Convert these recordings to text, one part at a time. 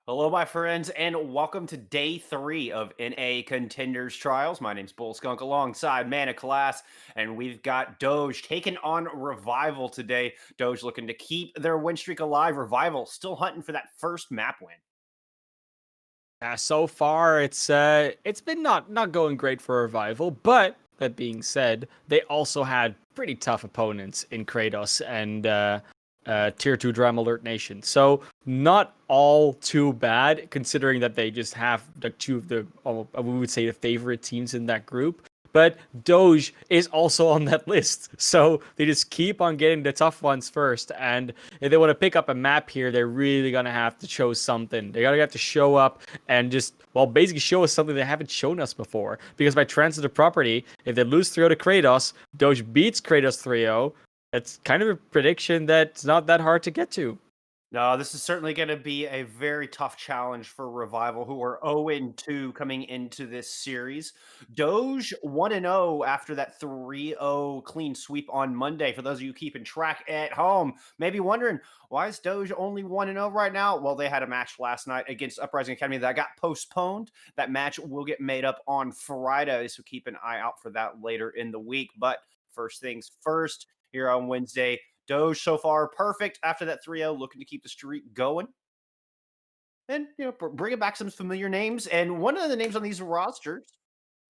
Hello, my friends, and welcome to day 3 of NA Contenders Trials. My name's Bull Skunk alongside Mana Class, and we've got Doge taking on Revival today. Doge looking to keep their win streak alive. Revival still hunting for that first map win. So far, it's been not going great for Revival, but that being said, they also had pretty tough opponents in Kratos and Tier 2 Drum Alert Nation. So not all too bad, considering that they just have like two of the, we would say, the favorite teams in that group. But Doge is also on that list. So they just keep on getting the tough ones first. And if they want to pick up a map here, they're really going to have to show something. They're going to have to show up and just, well, basically show us something they haven't shown us before. Because by transitive property, if they lose 3-0 to Kratos, Doge beats Kratos 3-0. It's kind of a prediction that's not that hard to get to. No, this is certainly going to be a very tough challenge for Revival, who are 0-2 coming into this series. Doge 1-0 after that 3-0 clean sweep on Monday. For those of you keeping track at home, maybe wondering, why is Doge only 1-0 right now? Well, they had a match last night against Uprising Academy that got postponed. That match will get made up on Friday, so keep an eye out for that later in the week. But first things first, here on Wednesday, Doge so far perfect after that 3-0, looking to keep the streak going and bringing back some familiar names. And one of the names on these rosters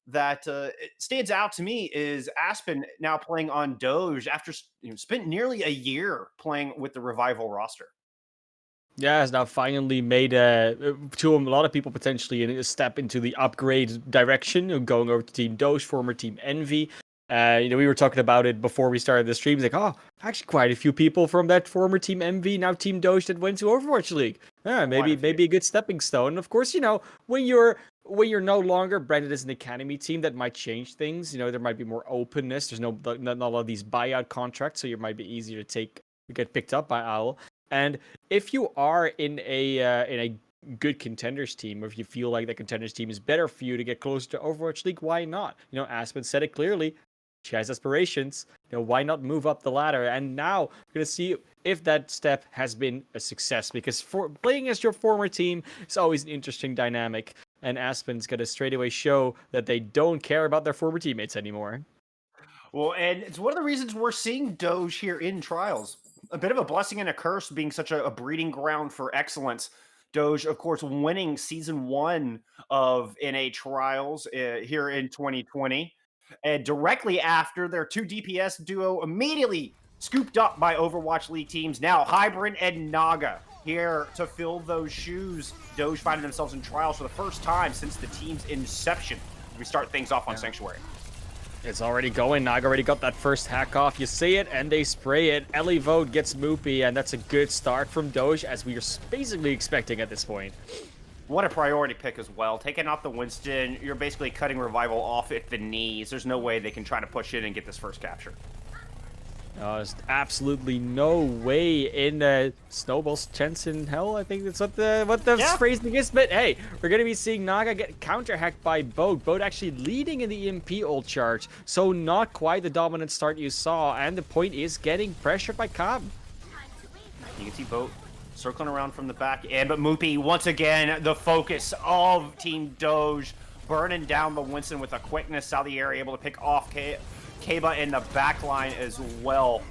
that it stands out to me is Aspen now playing on Doge after spent nearly a year playing with the Revival roster. Yeah, has now finally made to a lot of people potentially a step into the upgrade direction, going over to Team Doge, former Team Envy. We were talking about it before we started the streams. Like, oh, actually, quite a few people from that former Team Envy, now Team Doge, that went to Overwatch League. Yeah, Quite a maybe few. a good stepping stone. And of course, when you're no longer branded as an academy team, that might change things. There might be more openness. There's not a lot of these buyout contracts, so it might be easier to get picked up by Owl. And if you are in a good contenders team, or if you feel like the contenders team is better for you to get closer to Overwatch League, why not? Aspen said it clearly. She has aspirations. Why not move up the ladder? And now we're gonna see if that step has been a success. Because for playing as your former team is always an interesting dynamic. And Aspen's gonna straight away show that they don't care about their former teammates anymore. Well, and it's one of the reasons we're seeing Doge here in trials. A bit of a blessing and a curse being such a breeding ground for excellence. Doge, of course, winning season one of NA trials here in 2020. And directly after, their two DPS duo immediately scooped up by Overwatch League teams. Now, Hybrid and Naga here to fill those shoes. Doge finding themselves in trials for the first time since the team's inception. We start things off on Sanctuary. It's already going. Naga already got that first hack off. You see it, and they spray it. Ellie Vote gets Moopy, and that's a good start from Doge, as we are basically expecting at this point. What a priority pick as well. Taking off the Winston, you're basically cutting Revival off at the knees. There's no way they can try to push in and get this first capture. There's absolutely no way in Snowball's chance in hell. I think that's what the phrasing is. But hey, we're gonna be seeing Naga get counter hacked by Boat. Boat actually leading in the EMP ult charge, so not quite the dominant start you saw. And the point is getting pressured by Cobb. You can see Boat circling around from the back end, but Moopy once again the focus of Team Doge, burning down the Winston with a quickness. Salieri able to pick off Kaba in the back line as well.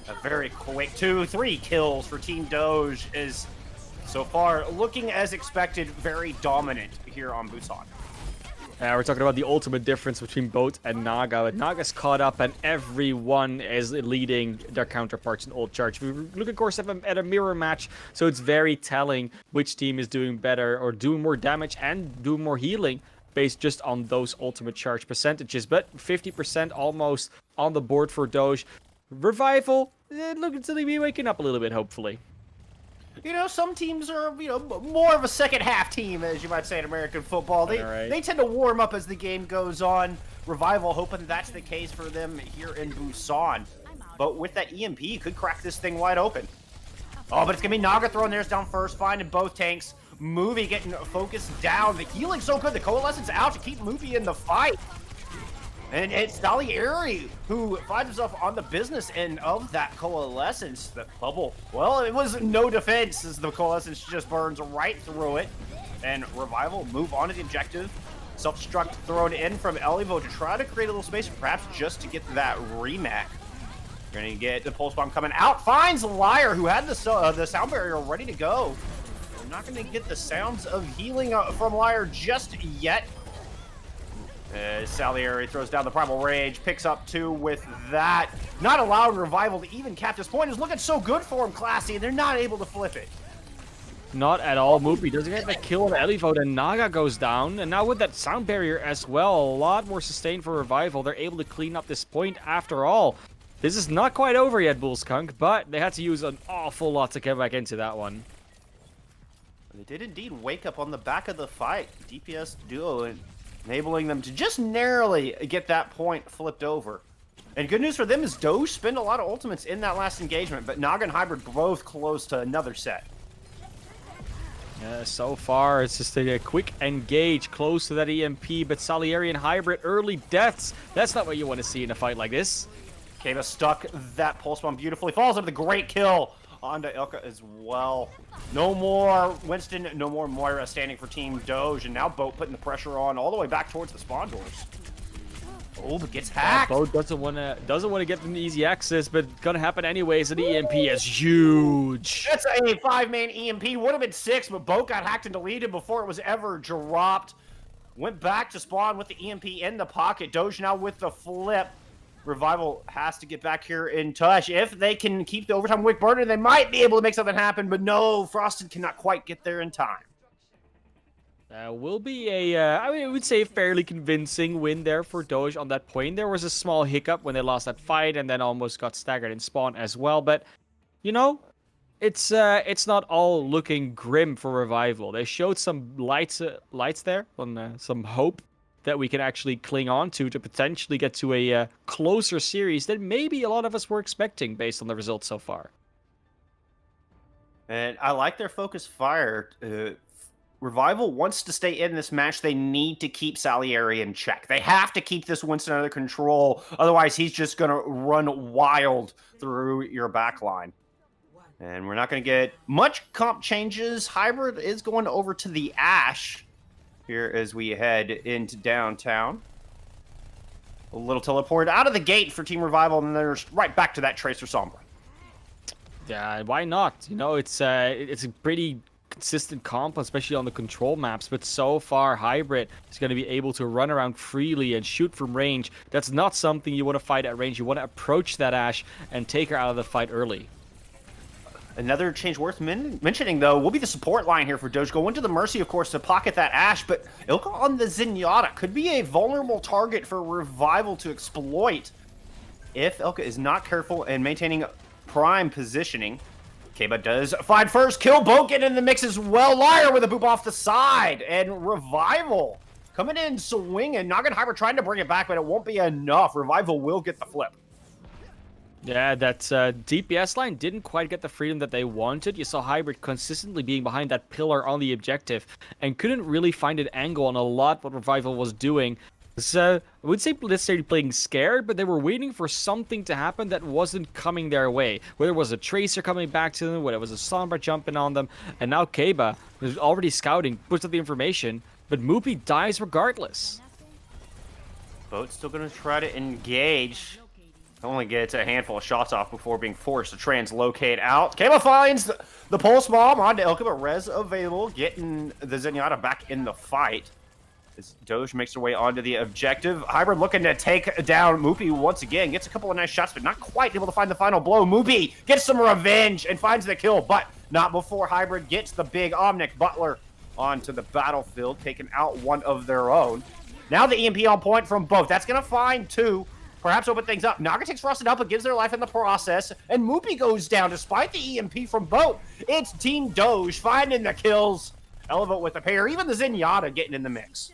A very quick 2-3 kills for Team Doge is so far looking as expected, very dominant here on Busan. We're talking about the ultimate difference between Boat and Naga. But Naga's caught up, and everyone is leading their counterparts in ult charge. We look, of course, at a mirror match, so it's very telling which team is doing better or doing more damage and doing more healing based just on those ultimate charge percentages. But 50% almost on the board for Doge. Revival, looking to be waking up a little bit, hopefully. Some teams are, more of a second half team, as you might say in American football. They tend to warm up as the game goes on. Revival hoping that's the case for them here in Busan. But with that EMP, could crack this thing wide open. Oh, but it's going to be Naga throwing theirs down first, finding both tanks. Movie getting focused down. The healing's so good. The Coalescence out to keep Movie in the fight. And it's Salieri who finds himself on the business end of that Coalescence. The bubble, well, it was no defense as the Coalescence just burns right through it. And Revival move on to the objective. Self-destruct thrown in from Elivo to try to create a little space, perhaps just to get that rematch. We're going to get the Pulse Bomb coming out. Finds Liar, who had the sound barrier ready to go. We're not going to get the sounds of healing from Liar just yet. Salieri throws down the Primal Rage, picks up 2 with that. Not allowing Revival to even cap this point. Is looking so good for him, Classy, and they're not able to flip it. Not at all. Moopy doesn't get the kill on Elivo, and Naga goes down. And now with that sound barrier as well, a lot more sustain for Revival. They're able to clean up this point after all. This is not quite over yet, Bullskunk, but they had to use an awful lot to get back into that one. They did indeed wake up on the back of the fight. DPS duo and enabling them to just narrowly get that point flipped over. And good news for them is Doge spent a lot of ultimates in that last engagement, but Naga and Hybrid both close to another set. So far, it's just a quick engage close to that EMP, but Salieri and Hybrid early deaths. That's not what you want to see in a fight like this. Kaba stuck that pulse bomb beautifully. Falls up with a great kill onto Ilka as well. No more Winston, no more Moira standing for Team Doge, and now Boat putting the pressure on all the way back towards the spawn doors. Oh, but gets hacked. Boat doesn't want to get an easy access, but gonna happen anyways. An EMP is huge. That's a 5-man EMP. Would have been 6, but Boat got hacked and deleted before it was ever dropped. Went back to spawn with the EMP in the pocket. Doge now with the flip. Revival has to get back here in touch. If they can keep the overtime wick burning, they might be able to make something happen, but no, Frosted cannot quite get there in time. Will be I would say, fairly convincing win there for Doge on that point. There was a small hiccup when they lost that fight and then almost got staggered in spawn as well. But, you know, it's not all looking grim for Revival. They showed some lights there, on some hope that we can actually cling on to potentially get to a closer series than maybe a lot of us were expecting based on the results so far. And I like their focus fire. Revival wants to stay in this match. They need to keep Salieri in check. They have to keep this Winston under control. Otherwise, he's just going to run wild through your backline. And we're not going to get much comp changes. Hybrid is going over to the Ash here as we head into downtown. A little teleport out of the gate for Team Revival, and then there's right back to that Tracer Sombra. Yeah, why not? You know, it's a pretty consistent comp, especially on the control maps, but so far Hybrid is going to be able to run around freely and shoot from range. That's not something you want to fight at range. You want to approach that Ashe and take her out of the fight early. Another change worth mentioning, though, will be the support line here for Doge. Go into the Mercy, of course, to pocket that Ashe, but Ilka on the Zenyatta could be a vulnerable target for Revival to exploit if Ilka is not careful and maintaining prime positioning. Kaba does find first kill. Boat getting in the mix as well. Liar with a boop off the side. And Revival coming in swinging. Hybrid trying to bring it back, but it won't be enough. Revival will get the flip. Yeah, that DPS line didn't quite get the freedom that they wanted. You saw Hybrid consistently being behind that pillar on the objective and couldn't really find an angle on a lot what Revival was doing. So I would say necessarily playing scared, but they were waiting for something to happen that wasn't coming their way. Whether it was a Tracer coming back to them, whether it was a Sombra jumping on them, and now Kaba, who's already scouting, puts up the information, but Moopy dies regardless. Boat's still going to try to engage. Only gets a handful of shots off before being forced to translocate out. Kaba finds the pulse bomb onto Ilka, but res available, getting the Zenyatta back in the fight. As Doge makes her way onto the objective. Hybrid looking to take down Moopy once again. Gets a couple of nice shots, but not quite able to find the final blow. Moopy gets some revenge and finds the kill, but not before Hybrid gets the big Omnic Butler onto the battlefield, taking out one of their own. Now the EMP on point from both. That's going to find 2. Perhaps open things up. Naga takes Frosted out, but gives their life in the process. And Moopy goes down despite the EMP from Boat. It's Team Doge finding the kills. Elevote with the pair. Even the Zenyatta getting in the mix.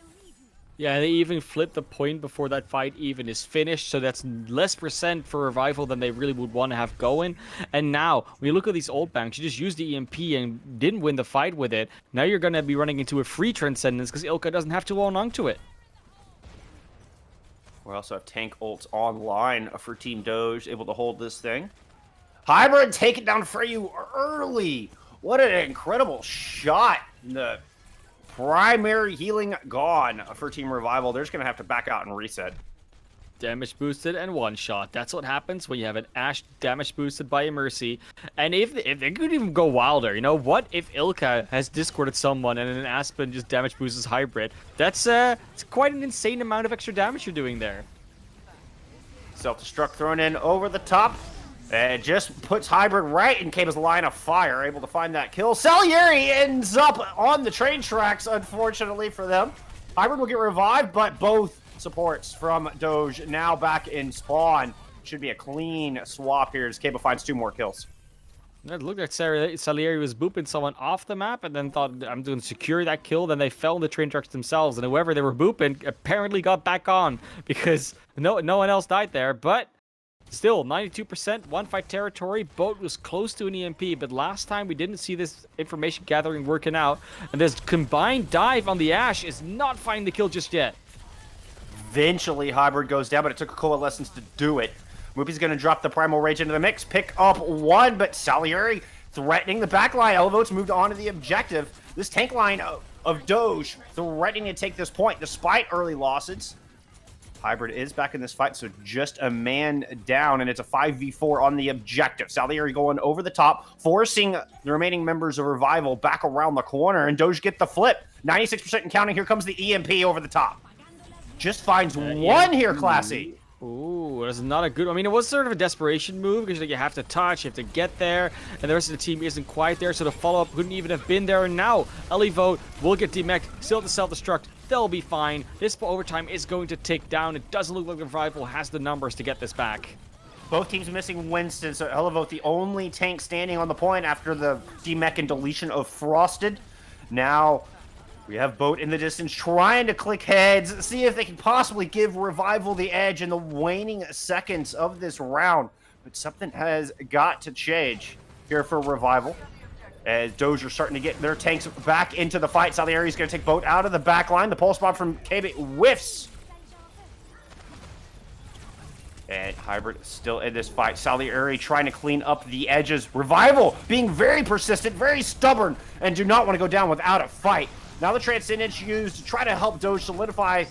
Yeah, they even flipped the point before that fight even is finished, so that's less percent for Revival than they really would want to have going. And now, when you look at these old banks, you just used the EMP and didn't win the fight with it. Now you're going to be running into a free Transcendence because Ilka doesn't have to own on to it. We also have tank ults online for Team Doge, able to hold this thing. Hybrid taking down Freyu early. What an incredible shot. The primary healing gone for Team Revival. They're just going to have to back out and reset. Damage boosted and one shot. That's what happens when you have an Ashe damage boosted by a Mercy. And if they could even go wilder, you know, what if Ilka has discorded someone and an Aspen just damage boosts Hybrid? That's it's quite an insane amount of extra damage you're doing there. Self-destruct thrown in over the top. It just puts Hybrid right in Kaba's line of fire, able to find that kill. Salieri ends up on the train tracks, unfortunately for them. Hybrid will get revived, but both supports from Doge now back in spawn. Should be a clean swap here as Kaba finds 2 more kills. It looked like Salieri was booping someone off the map and then thought, I'm going to secure that kill. Then they fell in the train tracks themselves, and whoever they were booping apparently got back on because no one else died there. But Still, 92%, one fight territory. Boat was close to an EMP, but last time we didn't see this information gathering working out. And this combined dive on the Ashe is not finding the kill just yet. Eventually, Hybrid goes down, but it took a Coalescence to do it. Moopy's going to drop the Primal Rage into the mix, pick up one, but Salieri threatening the backline. Elevote's moved on to the objective. This tank line of Doge threatening to take this point despite early losses. Hybrid is back in this fight, so just a man down, and it's a 5v4 on the objective. Salieri going over the top, forcing the remaining members of Revival back around the corner, and Doge get the flip. 96% and counting. Here comes the EMP over the top. Just finds one here, Classy. Ooh, that's not a good... I mean, it was sort of a desperation move because you have to touch, you have to get there, and the rest of the team isn't quite there, so the follow-up couldn't even have been there. And now, Elevote will get demech, still to self-destruct. They'll be fine. This overtime is going to tick down. It doesn't look like the Revival has the numbers to get this back. Both teams missing Winston, so Elevote the only tank standing on the point after the demech and deletion of Frosted. Now... we have Boat in the distance trying to click heads, see if they can possibly give Revival the edge in the waning seconds of this round. But something has got to change here for Revival. As Doge are starting to get their tanks back into the fight. Salieri's going to take Boat out of the back line. The pulse bomb from KB whiffs. And Hybrid still in this fight. Salieri trying to clean up the edges. Revival being very persistent, very stubborn, and do not want to go down without a fight. Now the Transcendence used to try to help Doge solidify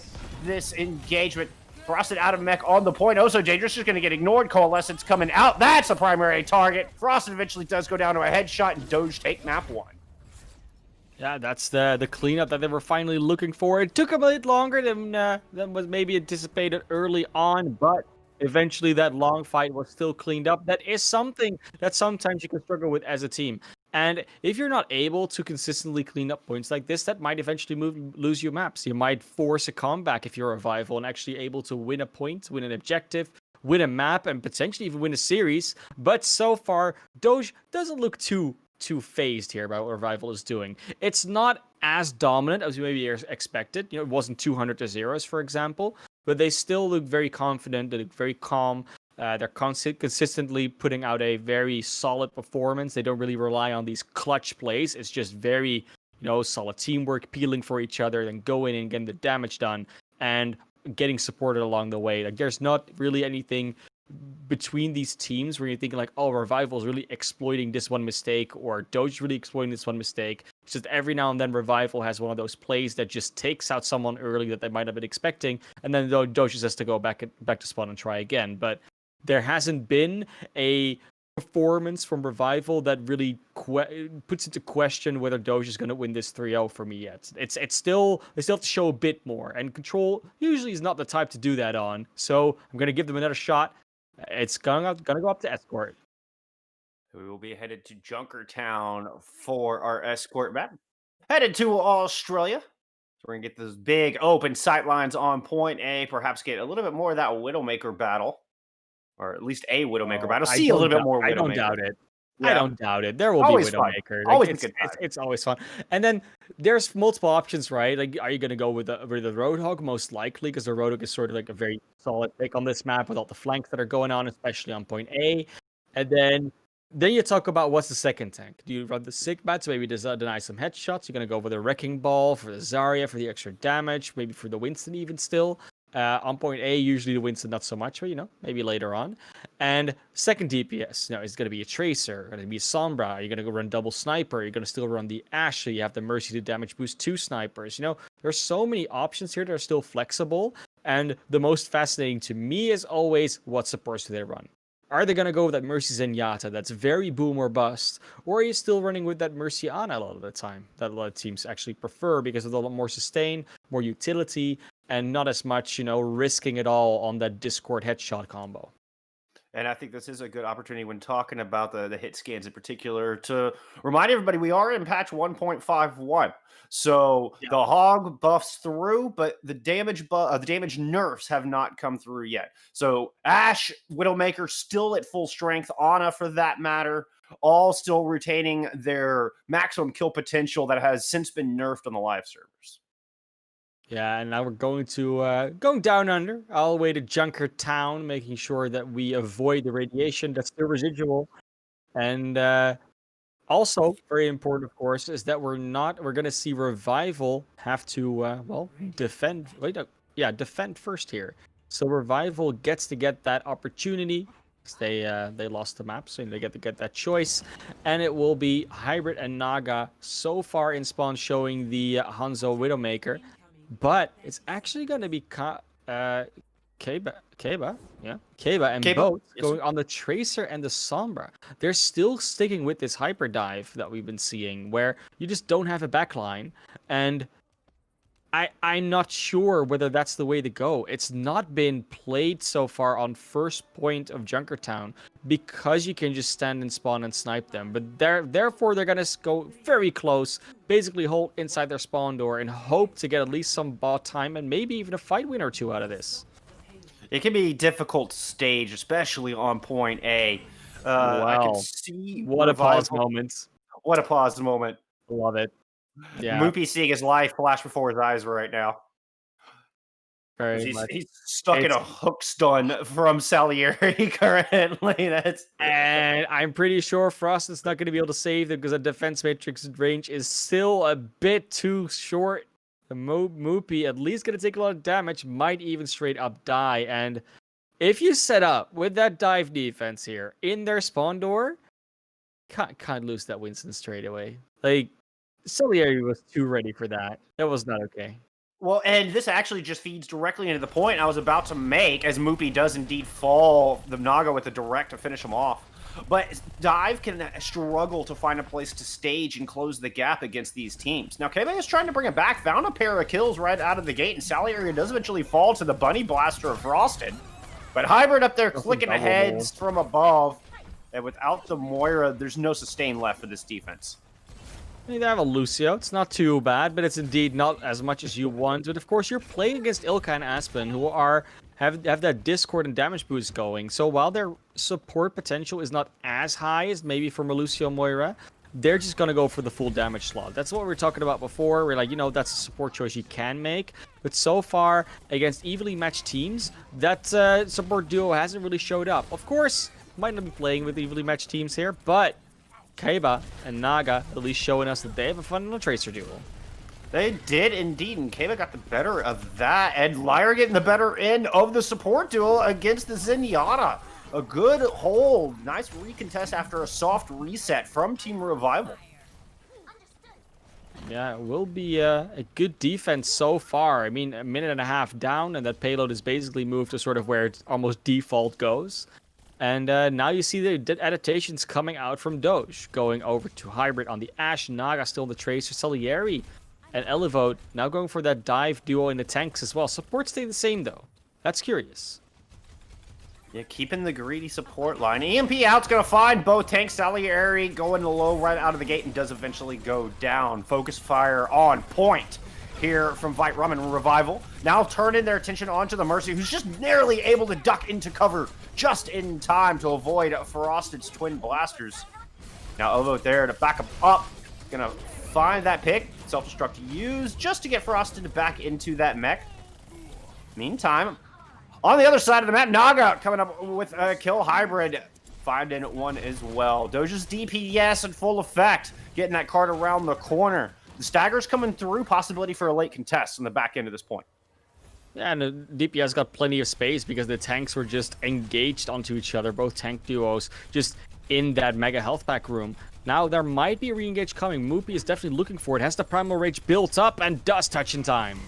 this engagement. Frosted out of mech on the point. Oh, so dangerous. Just going to get ignored. Coalescence coming out. That's a primary target. Frosted eventually does go down to a headshot, and Doge take map one. Yeah, that's the cleanup that they were finally looking for. It took a bit longer than was maybe anticipated early on, but eventually that long fight was still cleaned up. That is something that sometimes you can struggle with as a team. And if you're not able to consistently clean up points like this, that might eventually lose you maps. You might force a comeback if you're a Revival and actually able to win a point, win an objective, win a map, and potentially even win a series. But so far, Doge doesn't look too phased here about what Revival is doing. It's not as dominant as we maybe expected. You know, it wasn't 200 to zeros, for example, but they still look very confident. They look very calm. They're consistently putting out a very solid performance. They don't really rely on these clutch plays. It's just very, solid teamwork, peeling for each other, then going in and getting the damage done, and getting supported along the way. Like, there's not really anything between these teams where you're thinking like, oh, Revival is really exploiting this one mistake, or Doge really exploiting this one mistake. It's just every now and then Revival has one of those plays that just takes out someone early that they might have been expecting, and then Doge just has to go back to spawn and try again. But there hasn't been a performance from Revival that really puts into question whether Doge is going to win this 3-0 for me yet. It's still, they still have to show a bit more, and Control usually is not the type to do that on. So I'm going to give them another shot. It's gonna go up to Escort. We will be headed to Junkertown for our Escort map. Headed to Australia. So we're going to get those big open sight lines on point A. Perhaps get a little bit more of that Widowmaker battle. Or at least a Widowmaker battle. See a little bit more Widowmaker. I don't doubt it. Yeah. I don't doubt it. There will always be Widowmaker. Like, always it's always fun. And then there's multiple options, right? Like, are you going to go with the Roadhog? Most likely, because the Roadhog is sort of like a very solid pick on this map with all the flanks that are going on, especially on point A. And then you talk about what's the second tank. Do you run the Sigma to maybe deny some headshots? You're going to go with the Wrecking Ball for the Zarya for the extra damage, maybe for the Winston even still. On point A, usually the Winston not so much, but maybe later on. And second DPS, it's going to be a Tracer, going to be a Sombra. Are you going to go run double Sniper? You're going to still run the Ashe, so you have the Mercy to damage boost 2 snipers. There's so many options here that are still flexible. And the most fascinating to me is always what supports do they run. Are they going to go with that Mercy Zenyatta that's very boom or bust? Or are you still running with that Mercy Ana a lot of the time? That a lot of teams actually prefer because of a lot more sustain, more utility, and not as much, risking it all on that Discord headshot combo. And I think this is a good opportunity when talking about the hit scans in particular to remind everybody we are in patch 1.51. So the hog buffs through, but the damage nerfs have not come through yet. So Ashe, Widowmaker still at full strength, Ana for that matter, all still retaining their maximum kill potential that has since been nerfed on the live servers. Yeah, and now we're going down under, all the way to Junker Town, making sure that we avoid the radiation that's still residual. And also, very important, of course, is that we're gonna see Revival have to defend. Wait, yeah, defend first here. So Revival gets to get that opportunity. 'Cause they lost the map, so they get to get that choice, and it will be Hybrid and Naga so far in spawn showing the Hanzo Widowmaker, but it's actually gonna be Keba and Cable? Boat Yes, sir. going on the Tracer and the Sombra. They're still sticking with this hyper dive that we've been seeing, where you just don't have a backline, and I'm not sure whether that's the way to go. It's not been played so far on first point of Junkertown because you can just stand and spawn and snipe them. But therefore they're gonna go very close, basically hold inside their spawn door and hope to get at least some bot time and maybe even a fight win or two out of this. It can be difficult to stage, especially on point A. I can Wow. see What a pause Revival. moment. What a pause moment. Love it. Yeah, Moopy seeing his life flash before his eyes right now. very He's much. he's stuck in It's a hook stun from Salieri currently. That's And I'm pretty sure Frost is not going to be able to save them because the defense matrix range is still a bit too short. The Moopy at least going to take a lot of damage, might even straight up die. And if you set up with that dive defense here in their spawn door, can't lose that Winston straight away. Like, Salieri was too ready for that. That was not okay. well, and this actually just feeds directly into the point I was about to make, as Moopy does indeed fall the Naga with a direct to finish him off. But Dive can struggle to find a place to stage and close the gap against these teams. Now, Kebe is trying to bring it back, found a pair of kills right out of the gate, and Salieri does eventually fall to the Bunny Blaster of Frosted. But Hybrid up there clicking double heads from above, and without the Moira, there's no sustain left for this defense. They have a Lucio. It's not too bad, but it's indeed not as much as you want. But of course, you're playing against Ilka and Aspen, who have that Discord and damage boost going. So while their support potential is not as high as maybe for Lucio Moira, they're just gonna go for the full damage slot. That's what we were talking about before. We're like, that's a support choice you can make. But so far, against evenly matched teams, that support duo hasn't really showed up. Of course, might not be playing with evenly matched teams here, but Kaiba and Naga at least showing us that they have a fun little Tracer duel. They did indeed, and Kayla got the better of that, and Lyra getting the better end of the support duel against the Zenyatta. A good hold, nice recontest after a soft reset from Team Revival. Yeah, it will be a good defense so far. I mean, a minute and a half down, and that payload is basically moved to sort of where it almost default goes. And now you see the adaptations coming out from Doge, going over to Hybrid on the Ashe, Naga still in the Tracer, Salieri and Elevote now going for that dive duo in the tanks as well. Support stay the same though. That's curious. Yeah, keeping the greedy support line. EMP out's gonna find both tanks. Salieri going low right out of the gate and does eventually go down. Focus fire on point here from Vite, Ramen, and Revival. Now turning their attention onto the Mercy, who's just narrowly able to duck into cover just in time to avoid Frosted's twin blasters. Now Ovo there to back him up. Gonna find that pick. Self-destruct to use just to get Frosted back into that mech. Meantime, on the other side of the map, Naga coming up with a kill. Hybrid finding one as well. Doge's DPS in full effect, getting that card around the corner. The stagger's coming through, possibility for a late contest on the back end of this point. Yeah, and the DPS got plenty of space because the tanks were just engaged onto each other, both tank duos, just in that mega health pack room. Now there might be a re-engage coming. Moopy is definitely looking for it, has the Primal Rage built up, and does touch in time.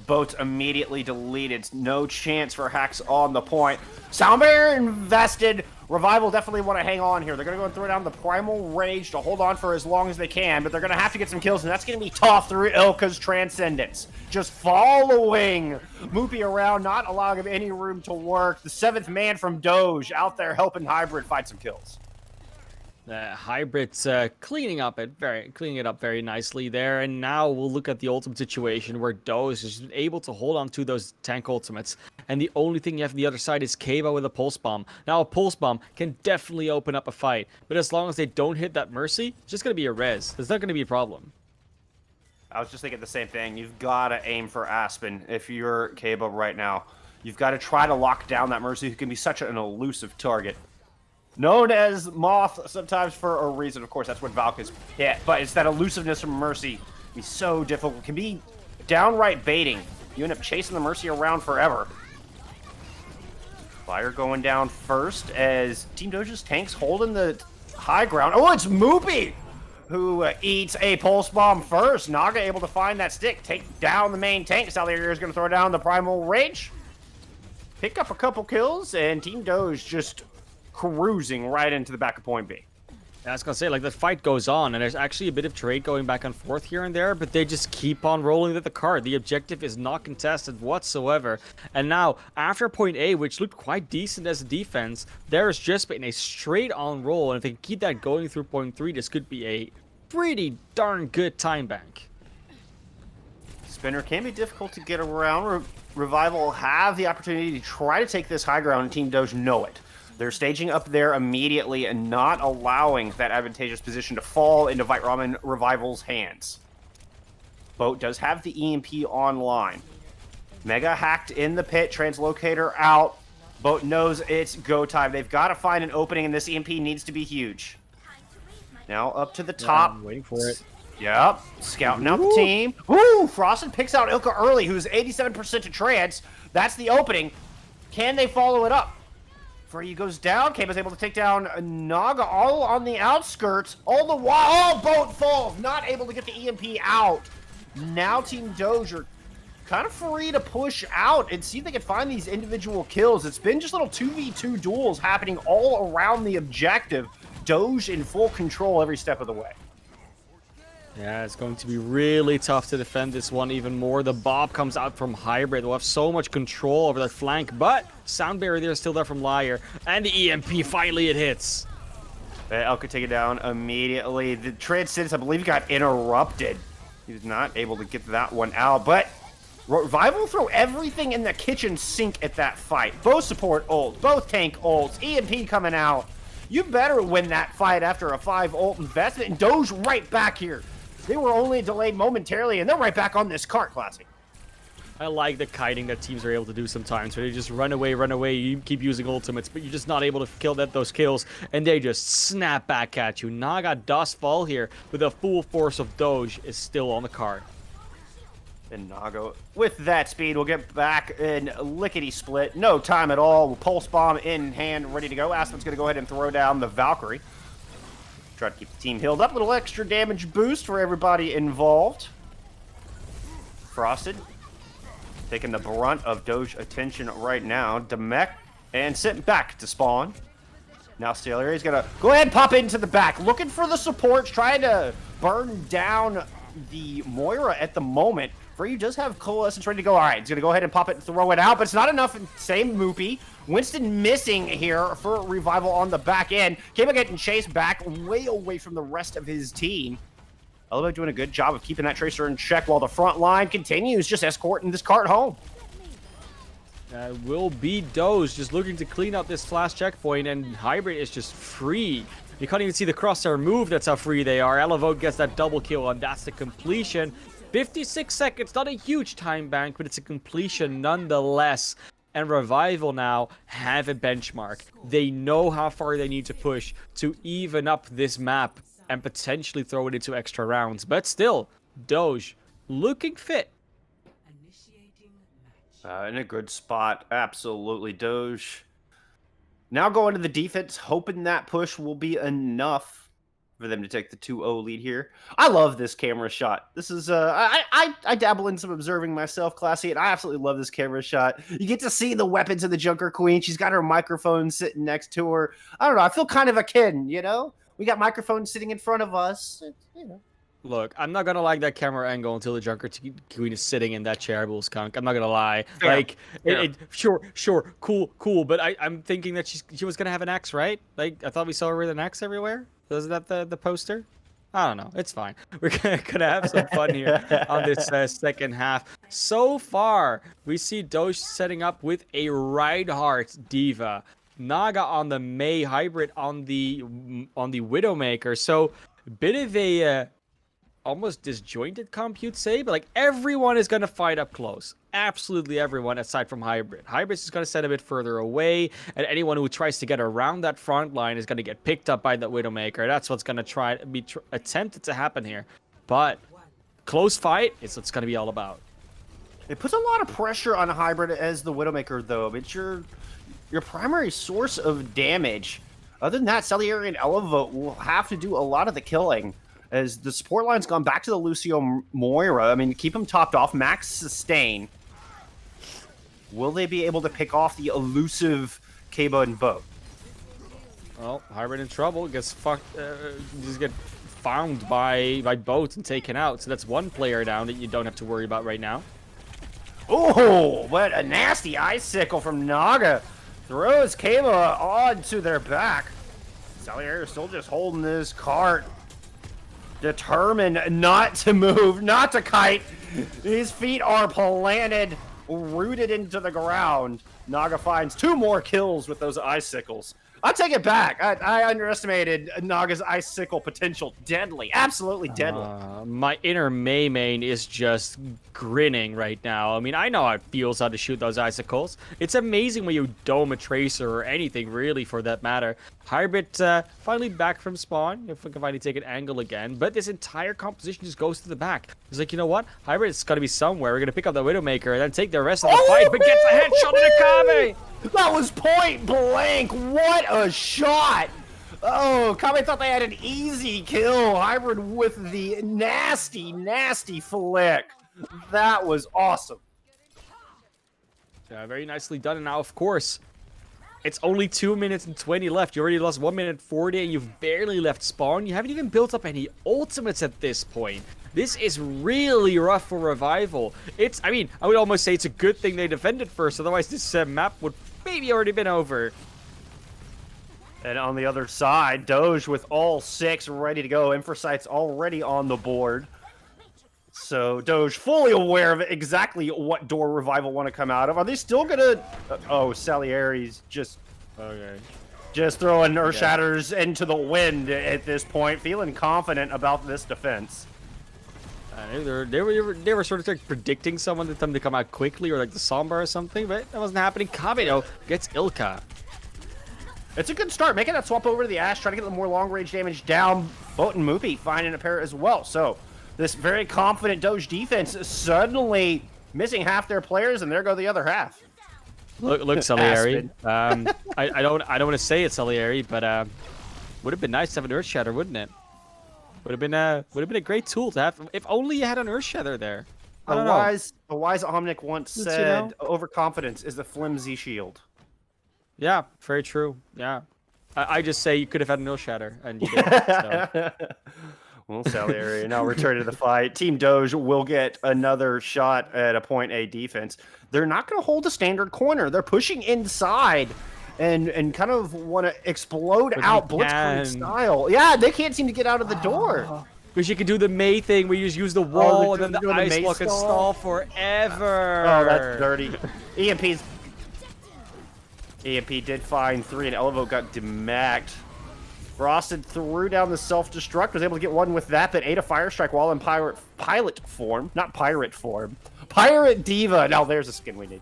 Boats immediately deleted. No chance for hacks on the point. Soundbear invested. Revival definitely want to hang on here. They're going to go and throw down the Primal Rage to hold on for as long as they can, but they're going to have to get some kills, and that's going to be tough through Ilka's Transcendence. Just following Moopy around, not allowing him any room to work. The seventh man from Doge out there helping Hybrid fight some kills. Hybrid's cleaning it up very nicely there, and now we'll look at the ultimate situation where Doge is able to hold on to those tank ultimates, and the only thing you have on the other side is Kava with a pulse bomb. Now a pulse bomb can definitely open up a fight, but as long as they don't hit that Mercy, it's just gonna be a res. There's not gonna be a problem. I was just thinking the same thing. You've got to aim for Aspen if you're Kaba right now. You've got to try to lock down that Mercy, who can be such an elusive target. Known as Moth sometimes for a reason. Of course, that's what Valk is hit. But it's that elusiveness from Mercy. Can be so difficult. Can be downright baiting. You end up chasing the Mercy around forever. Fire going down first as Team Doge's tanks holding the high ground. Oh, it's Moopy who eats a pulse bomb first. Naga able to find that stick, take down the main tank. Salarier is going to throw down the Primal Rage. Pick up a couple kills, and Team Doge just cruising right into the back of point B. I was gonna say, like, the fight goes on, and there's actually a bit of trade going back and forth here and there, but they just keep on rolling with the card. The objective is not contested whatsoever. And now, after point A, which looked quite decent as a defense, there's just been a straight-on roll, and if they can keep that going through point 3, this could be a pretty darn good time bank. Spinner can be difficult to get around. Revival have the opportunity to try to take this high ground, and Team Doge know it. They're staging up there immediately and not allowing that advantageous position to fall into Vite Ramen Revival's hands. Boat does have the EMP online. Mega hacked in the pit, translocator out. Boat knows it's go time. They've got to find an opening, and this EMP needs to be huge. Now up to the top. I'm waiting for it. Yep, scouting out the team. Ooh, Frosted picks out Ilka early, who's 87% to trans. That's the opening. Can they follow it up? Free goes down. Kaba's able to take down Naga all on the outskirts. All the while, Boat falls. Not able to get the EMP out. Now Team Doge are kind of free to push out and see if they can find these individual kills. It's been just little 2v2 duels happening all around the objective. Doge in full control every step of the way. Yeah, it's going to be really tough to defend this one even more. The Bob comes out from Hybrid. They'll have so much control over that flank, but Sound Barrier is still there from Liar. And the EMP, finally it hits. Elka take it down immediately. The Transcendence, I believe, got interrupted. He was not able to get that one out, but Revival throw everything in the kitchen sink at that fight. Both support ults, both tank ults, EMP coming out. You better win that fight after a 5 ult investment, and Doge right back here. They were only delayed momentarily, and they're right back on this cart, Classy. I like the kiting that teams are able to do sometimes, where they just run away, you keep using ultimates, but you're just not able to kill those kills, and they just snap back at you. Naga does fall here, but the full force of Doge is still on the card. And Naga, with that speed, will get back in lickety-split. No time at all. Pulse bomb in hand, ready to go. Aspen's going to go ahead and throw down the Valkyrie. Try to keep the team healed up. A little extra damage boost for everybody involved. Frosted taking the brunt of Doge attention right now. Demek and sent back to spawn. Now Stellary's going to go ahead and pop into the back. Looking for the supports. Trying to burn down the Moira at the moment. Free does have Coalescence ready to go. All right, he's going to go ahead and pop it and throw it out, but it's not enough. Same Moopy. Winston missing here for Revival on the back end. Kaba getting chased back way away from the rest of his team. Elbow doing a good job of keeping that Tracer in check while the front line continues just escorting this cart home. Will be Doge just looking to clean up this flash checkpoint, and Hybrid is just free. You can't even see the crosshair move. That's how free they are. Elavote gets that double kill, and that's the completion. 56 seconds, not a huge time bank, but it's a completion nonetheless. And Revival now have a benchmark. They know how far they need to push to even up this map and potentially throw it into extra rounds. But still, Doge looking fit. In a good spot, absolutely. Doge now going to the defense, hoping that push will be enough for them to take the 2-0 lead here. I love this camera shot. This is, I dabble in some observing myself, Classy, and I absolutely love this camera shot. You get to see the weapons of the Junker Queen. She's got her microphone sitting next to her. I don't know. I feel kind of a kid, you know? We got microphones sitting in front of us. You know. Look, I'm not gonna like that camera angle until the Junker Queen is sitting in that chair, Bull Skunk. I'm not gonna lie. Fair. Like, sure, cool. But I'm thinking that she was gonna have an axe, right? Like, I thought we saw her with an axe everywhere. Isn't that the poster? I don't know. It's fine. We're gonna have some fun here on this second half. So far, we see Doge setting up with a Reinhardt Diva, Naga on the Mei, Hybrid on the Widowmaker. So, bit of a almost disjointed comp, you'd say, but like everyone is gonna fight up close. Absolutely everyone, aside from Hybrid. Hybrid is gonna set a bit further away, and anyone who tries to get around that front line is gonna get picked up by the Widowmaker. That's what's gonna attempted to happen here. But close fight is what's gonna be all about. It puts a lot of pressure on Hybrid as the Widowmaker, though. It's your primary source of damage. Other than that, Salieri and Elevote will have to do a lot of the killing, as the support line's gone back to the Lucio Moira. I mean, keep him topped off, max sustain. Will they be able to pick off the elusive Kaba and Boat? Well, Hybrid in trouble. Gets fucked. Just get found by Boat and taken out. So that's one player down that you don't have to worry about right now. Oh, what a nasty icicle from Naga. Throws Kaba onto their back. Salieri is still just holding this cart. Determined not to move, not to kite. His feet are planted, rooted into the ground. Naga finds 2 more kills with those icicles. I'll take it back. I underestimated Naga's icicle potential. Deadly. Absolutely deadly. My inner Mei main is just grinning right now. I mean, I know how it feels how to shoot those icicles. It's amazing when you dome a tracer or anything, really, for that matter. Hybrid finally back from spawn, if we can finally take an angle again. But this entire composition just goes to the back. It's like, you know what? Hybrid is got to be somewhere. We're going to pick up the Widowmaker and then take the rest of the fight, but gets a headshot on Akabe! That was point blank. What a shot. Oh, Kame thought they had an easy kill. Hybrid with the nasty, nasty flick. That was awesome. Yeah, very nicely done. And now, of course, it's only 2 minutes and 20 left. You already lost 1 minute 40 and you've barely left spawn. You haven't even built up any ultimates at this point. This is really rough for Revival. I mean, I would almost say it's a good thing they defended first. Otherwise, this map would maybe already been over. And on the other side, Doge with all 6 ready to go. Infrasight's already on the board. So Doge fully aware of exactly what door Revival want to come out of. Are they still gonna? Oh, Salieri's just throwing Earth Shatters into the wind at this point, feeling confident about this defense. They were sort of like predicting someone to come out quickly, or like the Sombra or something, but that wasn't happening. Kabedo gets Ilka. It's a good start, making that swap over to the Ash, trying to get the more long-range damage down. Boat and Moopy finding a pair as well. So this very confident Doge defense is suddenly missing half their players, and there go the other half. Look, Salieri. I don't want to say it's Salieri, but would have been nice to have an Earth Shatter, wouldn't it? Would have been a great tool to have. If only you had an Earth Shatter there. A wise Omnic once said, "Overconfidence is a flimsy shield." Yeah, very true. Yeah, I just say you could have had an Earth Shatter, and you didn't. So. Well, Salieri now return to the fight. Team Doge will get another shot at a point A defense. They're not going to hold a standard corner. They're pushing inside and kind of want to explode out Blitzkrieg style. Yeah, they can't seem to get out of the door. Because you can do the Mei thing where you just use the wall and then the ice block can stall forever. Oh, that's dirty. EMP did find 3 and Elevo got demacked. Frosted threw down the self-destruct, was able to get one with that ate a fire strike while in pilot form. Not pirate form. Pirate Diva. Now there's a skin we need.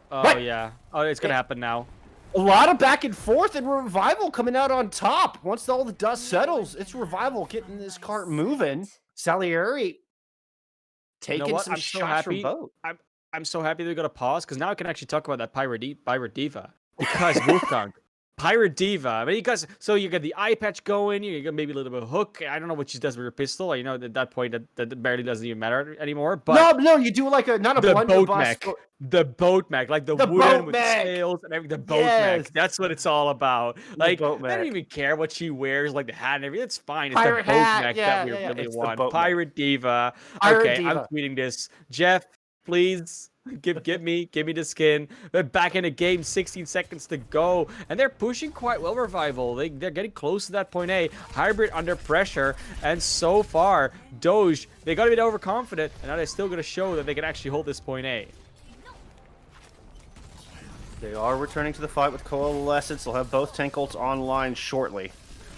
Oh, right. Yeah. Oh, it's going to happen now. A lot of back and forth, and Revival coming out on top. Once all the dust settles, it's Revival getting this cart moving. Salieri taking some shots from both. I'm so happy they're going to pause, because now I can actually talk about that Pirate Diva. Because Wolfgang, Pirate Diva. I mean, so you get the eye patch going, you get maybe a little bit of hook. I don't know what she does with her pistol. You know, at that point, that barely doesn't even matter anymore. But no, you do like not a blunderbuss. The boat mech, like the wooden with sails and everything. The boat mech. That's what it's all about. Like, I don't even care what she wears, like the hat and everything. It's fine. It's Pirate the boat mech that we really want. Pirate Diva. Okay, I'm tweeting this. Jeff, please. Give me the skin. They're back in the game, 16 seconds to go, and they're pushing quite well. Revival, they're getting close to that point A. Hybrid under pressure, and so far Doge, they got a bit overconfident, and now they're still going to show that they can actually hold this point A. They are returning to the fight with Coalescence. They'll have both tank ults online shortly.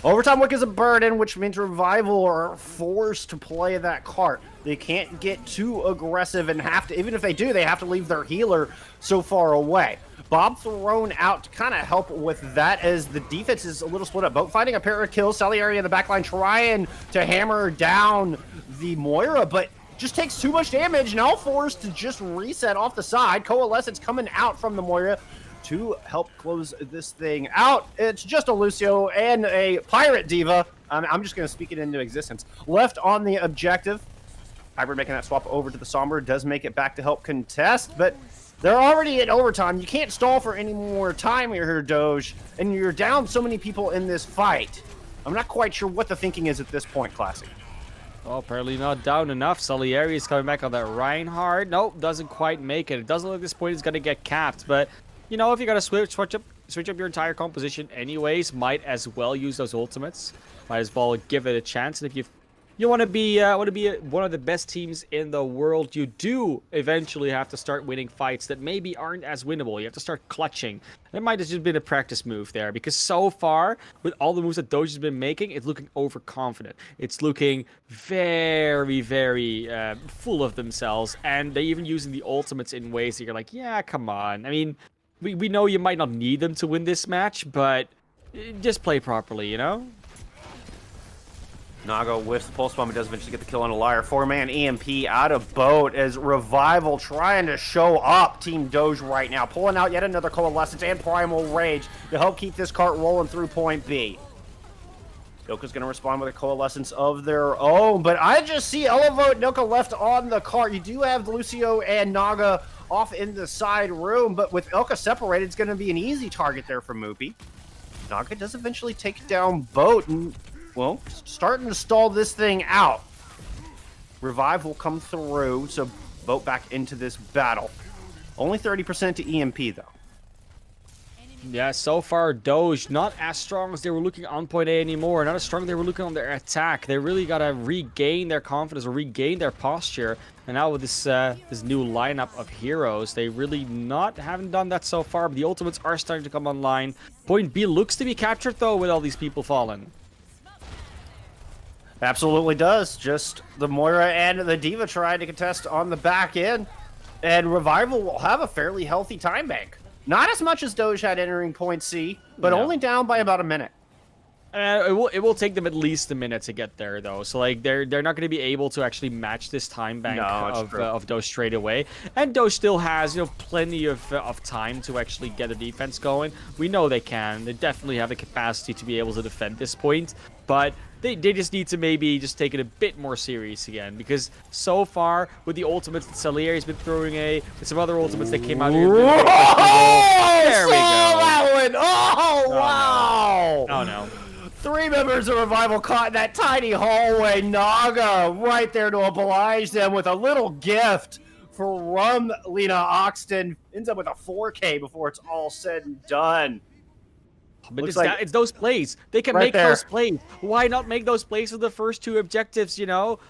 Overtime Wick is a burden, which means Revival are forced to play that cart. They can't get too aggressive and have to, even if they do, they have to leave their healer so far away. Bob thrown out to kind of help with that as the defense is a little split up. Boat finding a pair of kills. Salieri in the backline trying to hammer down the Moira, but just takes too much damage. Now forced to just reset off the side. Coalescence coming out from the Moira to help close this thing out. It's just a Lucio and a Pirate Diva. I'm just going to speak it into existence. Left on the objective. Hybrid making that swap over to the Sombra does make it back to help contest, but they're already in overtime. You can't stall for any more time here, Doge, and you're down so many people in this fight. I'm not quite sure what the thinking is at this point, Classic. Well, apparently not down enough. Salieri is coming back on that Reinhardt. Nope, doesn't quite make it. It doesn't look like this point is going to get capped, but you know, if you got to switch up your entire composition anyways, might as well use those ultimates. Might as well give it a chance. And if you want to be one of the best teams in the world, you do eventually have to start winning fights that maybe aren't as winnable. You have to start clutching. It might have just been a practice move there, because so far, with all the moves that Doge has been making, it's looking overconfident. It's looking very, very full of themselves, and they're even using the ultimates in ways that you're like, yeah, come on. I mean, we know you might not need them to win this match, but just play properly, you know? Naga whiffs the pulse bomb and does eventually get the kill on a liar. 4-man EMP out of boat as Revival trying to show up Team Doge right now. Pulling out yet another Coalescence and Primal Rage to help keep this cart rolling through point B. Ilka's going to respond with a Coalescence of their own, but I just see Elevote and Ilka left on the cart. You do have Lucio and Naga off in the side room, but with Ilka separated, it's going to be an easy target there for Moopy. Naga does eventually take down Boat and, well, starting to stall this thing out. Revive will come through, so Boat back into this battle. Only 30% to EMP, though. Yeah, so far, Doge not as strong as they were looking on point A anymore. Not as strong as they were looking on their attack. They really got to regain their confidence or regain their posture. And now with this this new lineup of heroes, they really haven't done that so far. But the ultimates are starting to come online. Point B looks to be captured, though, with all these people fallen. Absolutely does. Just the Moira and the Diva trying to contest on the back end. And Revival will have a fairly healthy time bank. Not as much as Doge had entering point C, but only down by about a minute. It will take them at least a minute to get there, though. So like they're not going to be able to actually match this time bank of Doge straight away. And Doge still has plenty of time to actually get a defense going. We know they can. They definitely have the capacity to be able to defend this point, but they just need to maybe just take it a bit more serious again, because so far with the ultimates that Salieri's been throwing with some other ultimates that came out here. There we go. That one. Oh, wow. Oh no. 3 members of Revival caught in that tiny hallway. Naga right there to oblige them with a little gift from Lena Oxton. Ends up with a 4K before it's all said and done. But it's those plays. They can make those plays. Why not make those plays for the first 2 objectives,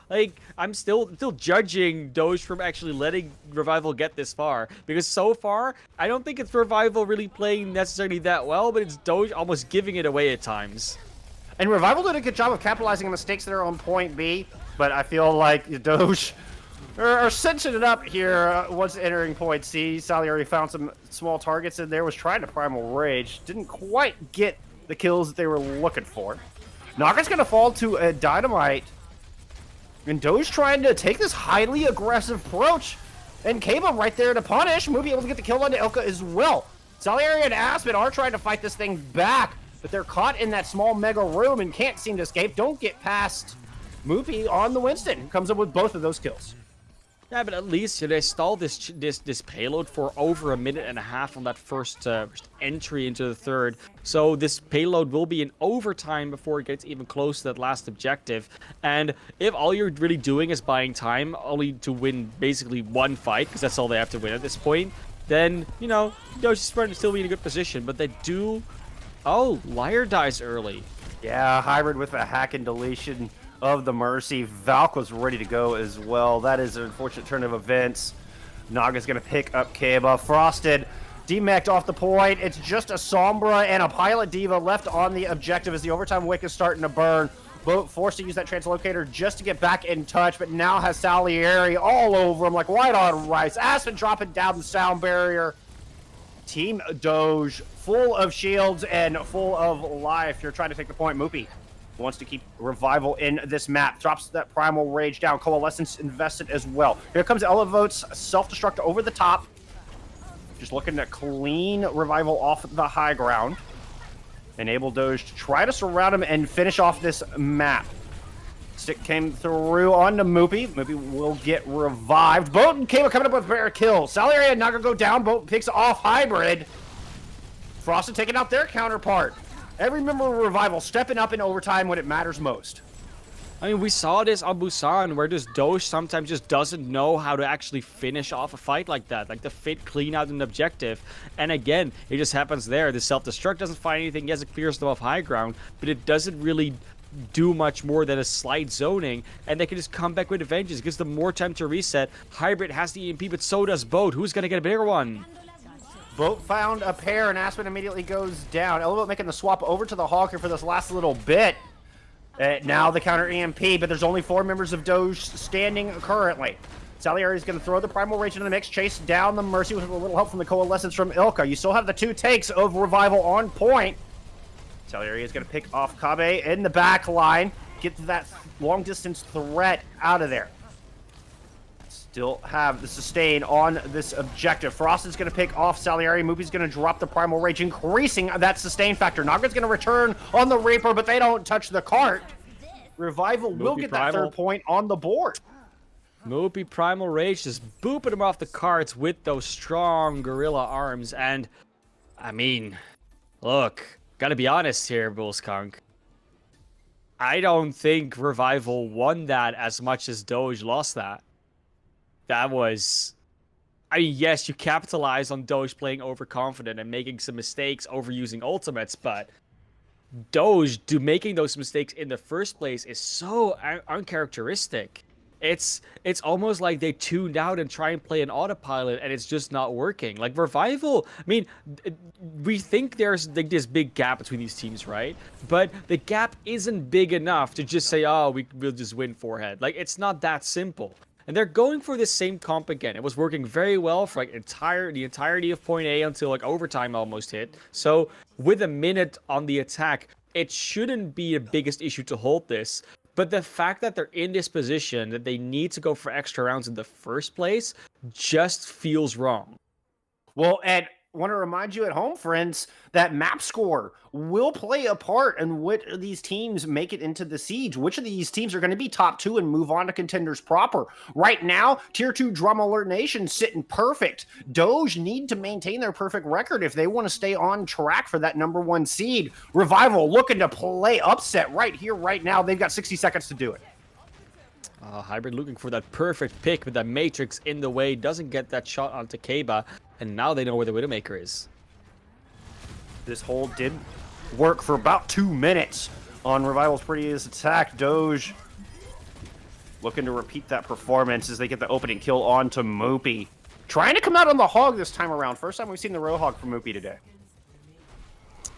Like, I'm still judging Doge from actually letting Revival get this far. Because so far, I don't think it's Revival really playing necessarily that well, but it's Doge almost giving it away at times. And Revival did a good job of capitalizing on mistakes that are on point B, but I feel like Doge are cinching it up here once entering point C. Salieri found some small targets in there, was trying to Primal Rage. Didn't quite get the kills that they were looking for. Naga's going to fall to a Dynamite. And Doge trying to take this highly aggressive approach. And Kaba right there to punish. Movie able to get the kill onto Ilka as well. Salieri and Aspen are trying to fight this thing back, but they're caught in that small mega room and can't seem to escape. Don't get past Moopy on the Winston, who comes up with both of those kills. Yeah, but at least they stalled this payload for over a minute and a half on that first entry into the third. So this payload will be in overtime before it gets even close to that last objective. And if all you're really doing is buying time only to win basically one fight, because that's all they have to win at this point, then, Doge is still be in a good position. But they do... Oh, Liar dies early. Yeah, Hybrid with a hack and deletion of the Mercy. Valk was ready to go as well. That is an unfortunate turn of events. Naga's going to pick up Kaba. Frosted demeched off the point. It's just a Sombra and a Pilot Diva left on the objective as the overtime wick is starting to burn. Boat forced to use that translocator just to get back in touch, but now has Salieri all over him like white on rice. Aspen dropping down the sound barrier. Team Doge full of shields and full of life. You're trying to take the point. Moopy wants to keep Revival in this map. Drops that Primal Rage down. Coalescence invested as well. Here comes Elevote's self-destruct over the top. Just looking to clean Revival off the high ground. Enable Doge to try to surround him and finish off this map. Stick came through onto Moopy. Moopy will get revived. Boat came coming up with a kill. Salieri not gonna go down. Boat picks off Hybrid. Frosted taking out their counterpart. Every member of Revival stepping up in overtime when it matters most. I mean, we saw this on Busan, where this Doge sometimes just doesn't know how to actually finish off a fight like that, like to fit clean out an objective. And again, it just happens there. The self-destruct doesn't find anything. Yes, it clears them off high ground, but it doesn't really do much more than a slight zoning, and they can just come back with a vengeance. Gives them more time to reset. Hybrid has the EMP, but so does Boat. Who's gonna get a bigger one? Boat found a pair, and Aspen immediately goes down. Elevote making the swap over to the Hawk here for this last little bit. Now the counter EMP, but there's only 4 members of Doge standing currently. Salieri is going to throw the Primal Rage into the mix, chase down the Mercy with a little help from the Coalescence from Ilka. You still have the 2 takes of Revival on point. Salieri is going to pick off Kabe in the back line, get that long-distance threat out of there. Still have the sustain on this objective. Frost is going to pick off Salieri. Moopy's going to drop the Primal Rage, increasing that sustain factor. Naga's going to return on the Reaper, but they don't touch the cart. Revival will get that 3rd point on the board. Moopy Primal Rage just booping him off the carts with those strong gorilla arms. And, I mean, look, gotta be honest here, Bullskunk. I don't think Revival won that as much as Doge lost that. That was... I mean, yes, you capitalize on Doge playing overconfident and making some mistakes overusing ultimates, but Doge making those mistakes in the first place is so uncharacteristic. It's almost like they tuned out and try and play an autopilot, and it's just not working. Like Revival, I mean, we think there's like this big gap between these teams, right? But the gap isn't big enough to just say, oh, we'll just win forehead. Like, it's not that simple. And they're going for this same comp again. It was working very well for like the entirety of point A until like overtime almost hit. So with a minute on the attack, it shouldn't be the biggest issue to hold this. But the fact that they're in this position, that they need to go for extra rounds in the first place, just feels wrong. Well, and I want to remind you at home, friends, that map score will play a part in which of these teams make it into the siege. Which of these teams are going to be top 2 and move on to contenders proper? Right now, Tier 2 Drama Alert Nation sitting perfect. Doge need to maintain their perfect record if they want to stay on track for that number 1 seed. Revival looking to play upset right here, right now. They've got 60 seconds to do it. Hybrid looking for that perfect pick, but that Matrix in the way doesn't get that shot onto Kaba, and now they know where the Widowmaker is. This hold did work for about 2 minutes on Revival's previous attack. Doge looking to repeat that performance as they get the opening kill onto Moopy. Trying to come out on the Hog this time around. First time we've seen the Roadhog from Moopy today.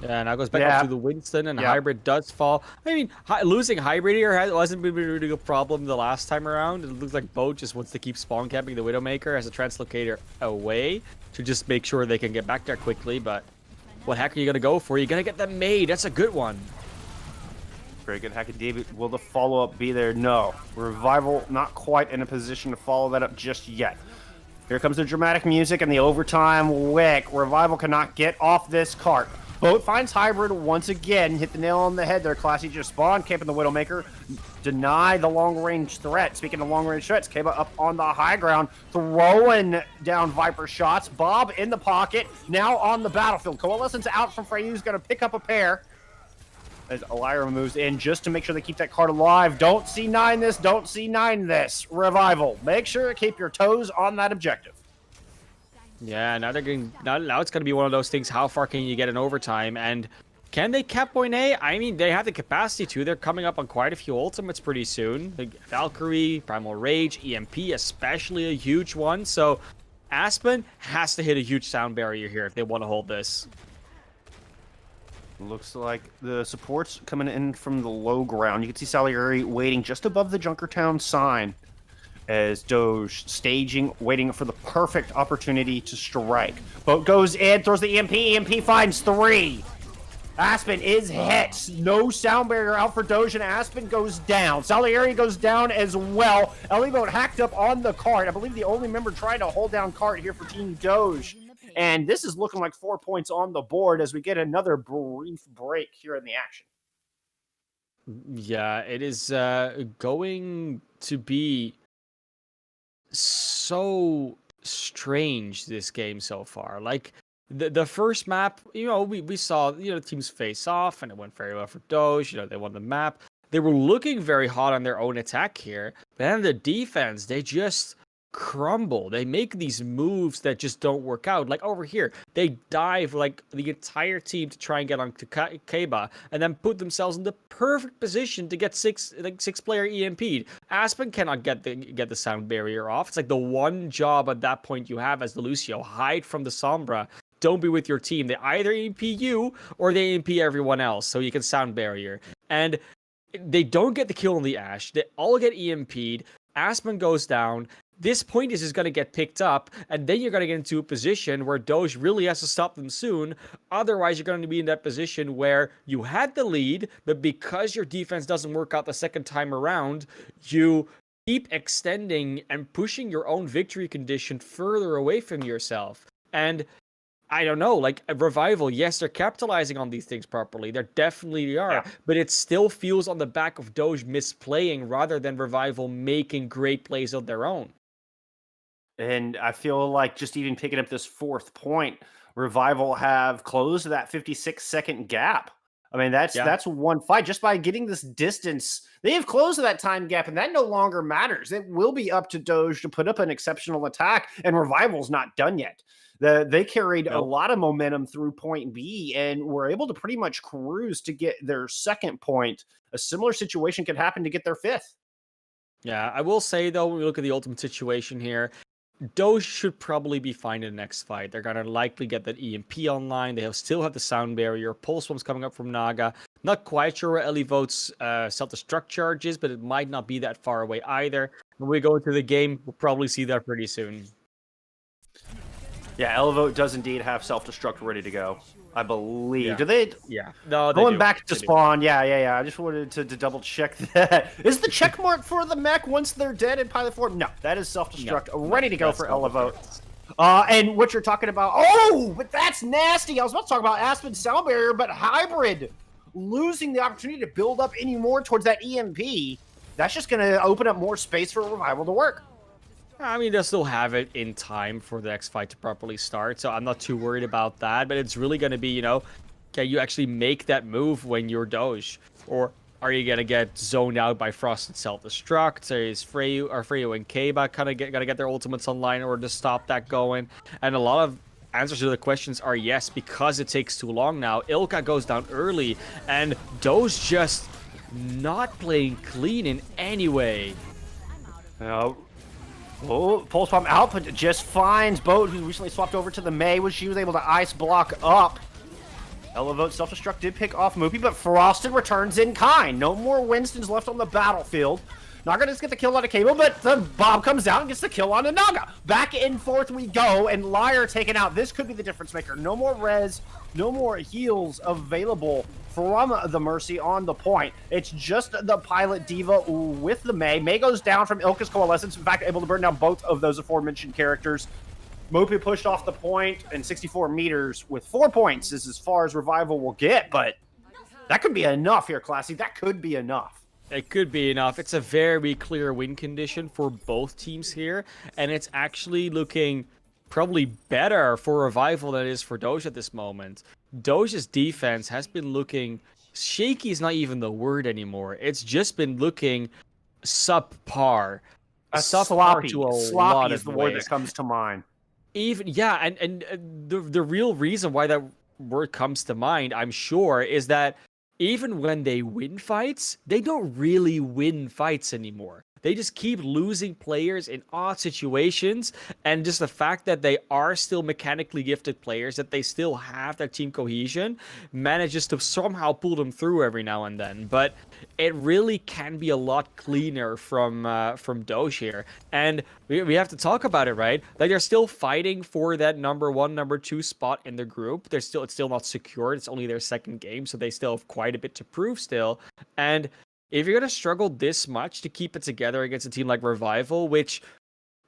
Yeah, now goes back up to the Winston, and Hybrid does fall. I mean, losing Hybrid here wasn't really a problem the last time around. It looks like Boat just wants to keep spawn camping the Widowmaker as a translocator away to just make sure they can get back there quickly, but what hack are you going to go for? You're going to get them made. That's a good one. Very good hack, David. Will the follow-up be there? No. Revival not quite in a position to follow that up just yet. Here comes the dramatic music and the overtime wick. Revival cannot get off this cart. Boat finds Hybrid once again. Hit the nail on the head there, Classy. Just spawn camping the Widowmaker. Deny the long-range threat. Speaking of long-range threats, Kaba up on the high ground, throwing down Viper shots. Bob in the pocket, now on the battlefield. Coalescence out from Frey, who's going to pick up a pair. As Elira moves in just to make sure they keep that card alive. Don't C9 this, don't C9 this. Revival, make sure to keep your toes on that objective. Yeah, now they're getting now it's gonna be one of those things. How far can you get in overtime? And can they cap point A? I mean, they have the capacity to. They're coming up on quite a few ultimates pretty soon. Like Valkyrie, Primal Rage, EMP, especially a huge one. So Aspen has to hit a huge sound barrier here if they want to hold this. Looks like the support's coming in from the low ground. You can see Salieri waiting just above the Junkertown sign as Doge staging, waiting for the perfect opportunity to strike. Boat goes in, throws the EMP. EMP finds 3. Aspen is hit. No sound barrier out for Doge, and Aspen goes down. Salieri goes down as well. Ellivote hacked up on the cart. I believe the only member trying to hold down cart here for Team Doge. And this is looking like 4 points on the board as we get another brief break here in the action. Yeah, it is going to be so strange, this game so far. Like the first map, we saw, teams face off and it went very well for Doge. They won the map. They were looking very hot on their own attack here. But then the defense, they just crumble. They make these moves that just don't work out. Like over here, they dive like the entire team to try and get onto Keba, and then put themselves in the perfect position to get six player EMP'd. Aspen cannot get the sound barrier off. It's like the one job at that point you have as the Lucio: hide from the Sombra. Don't be with your team. They either EMP you or they EMP everyone else, so you can sound barrier. And they don't get the kill on the Ashe. They all get EMP'd. Aspen goes down. This point is going to get picked up, and then you're going to get into a position where Doge really has to stop them soon. Otherwise, you're going to be in that position where you had the lead, but because your defense doesn't work out the second time around, you keep extending and pushing your own victory condition further away from yourself. And I don't know, like Revival, yes, they're capitalizing on these things properly. They definitely are, but it still feels on the back of Doge misplaying rather than Revival making great plays of their own. And I feel like just even picking up this 4th point, Revival have closed that 56-second gap. I mean, that's one fight. Just by getting this distance, they have closed that time gap, and that no longer matters. It will be up to Doge to put up an exceptional attack, and Revival's not done yet. They carried a lot of momentum through point B and were able to pretty much cruise to get their 2nd point. A similar situation could happen to get their 5th. Yeah, I will say, though, when we look at the ultimate situation here, Doge should probably be fine in the next fight. They're going to likely get that EMP online. They still have the sound barrier. Pulse bombs coming up from Naga. Not quite sure where Ellivote's self-destruct charge is, but it might not be that far away either. When we go into the game, we'll probably see that pretty soon. Yeah, Ellivote does indeed have self-destruct ready to go, I believe. Yeah. Do they? Yeah. No, they Going do. back to spawn. Yeah. I just wanted to double check that. Is the check mark for the mech once they're dead in pilot form? No, that is self-destruct ready to go for Ellivote. And what you're talking about, but that's nasty. I was about to talk about Aspen sound barrier, but Hybrid losing the opportunity to build up any more towards that EMP. That's just going to open up more space for Revival to work. I mean, they'll still have it in time for the next fight to properly start, so I'm not too worried about that. But it's really going to be, can you actually make that move when you're Doge? Or are you going to get zoned out by Frost and self-destruct? Is Freyu and Keba kind of going to get their ultimates online in order to stop that going? And a lot of answers to the questions are yes, because it takes too long now. Ilka goes down early, and Doge just not playing clean in any way. Pulse Bomb output just finds Boat, who recently swapped over to the Mei, she was able to ice block up. Ellivote self-destruct did pick off Moopy, but Frosted returns in kind. No more Winstons left on the battlefield. Naga does get the kill on a Cable, but the Bob comes out and gets the kill on a Naga. Back and forth we go, and Liar taken out. This could be the difference maker. No more res, no more heals available from the Mercy on the point. It's just the Pilot Diva with the Mei. Mei goes down from Ilka's Coalescence. In fact, able to burn down both of those aforementioned characters. Mopi pushed off the point, and 64 meters with 4 points is as far as Revival will get, but that could be enough here, Classy. That could be enough. It could be enough. It's a very clear win condition for both teams here, and it's actually looking probably better for Revival than it is for Doge at this moment. Doge's defense has been looking... shaky is not even the word anymore. It's just been looking subpar. Sloppy. Sloppy is the word that comes to mind. And the real reason why that word comes to mind, I'm sure, is that even when they win fights, they don't really win fights anymore. they just keep losing players in odd situations, and just the fact that they are still mechanically gifted players, that they still have that team cohesion, manages to somehow pull them through every now and then. But it really can be a lot cleaner from Doge here, and we have to talk about it, right? Like, they're still fighting for that number 1, number 2 spot in the group. It's still not secured. It's only their second game, so they still have quite a bit to prove still. And if you're gonna struggle this much to keep it together against a team like Revival, which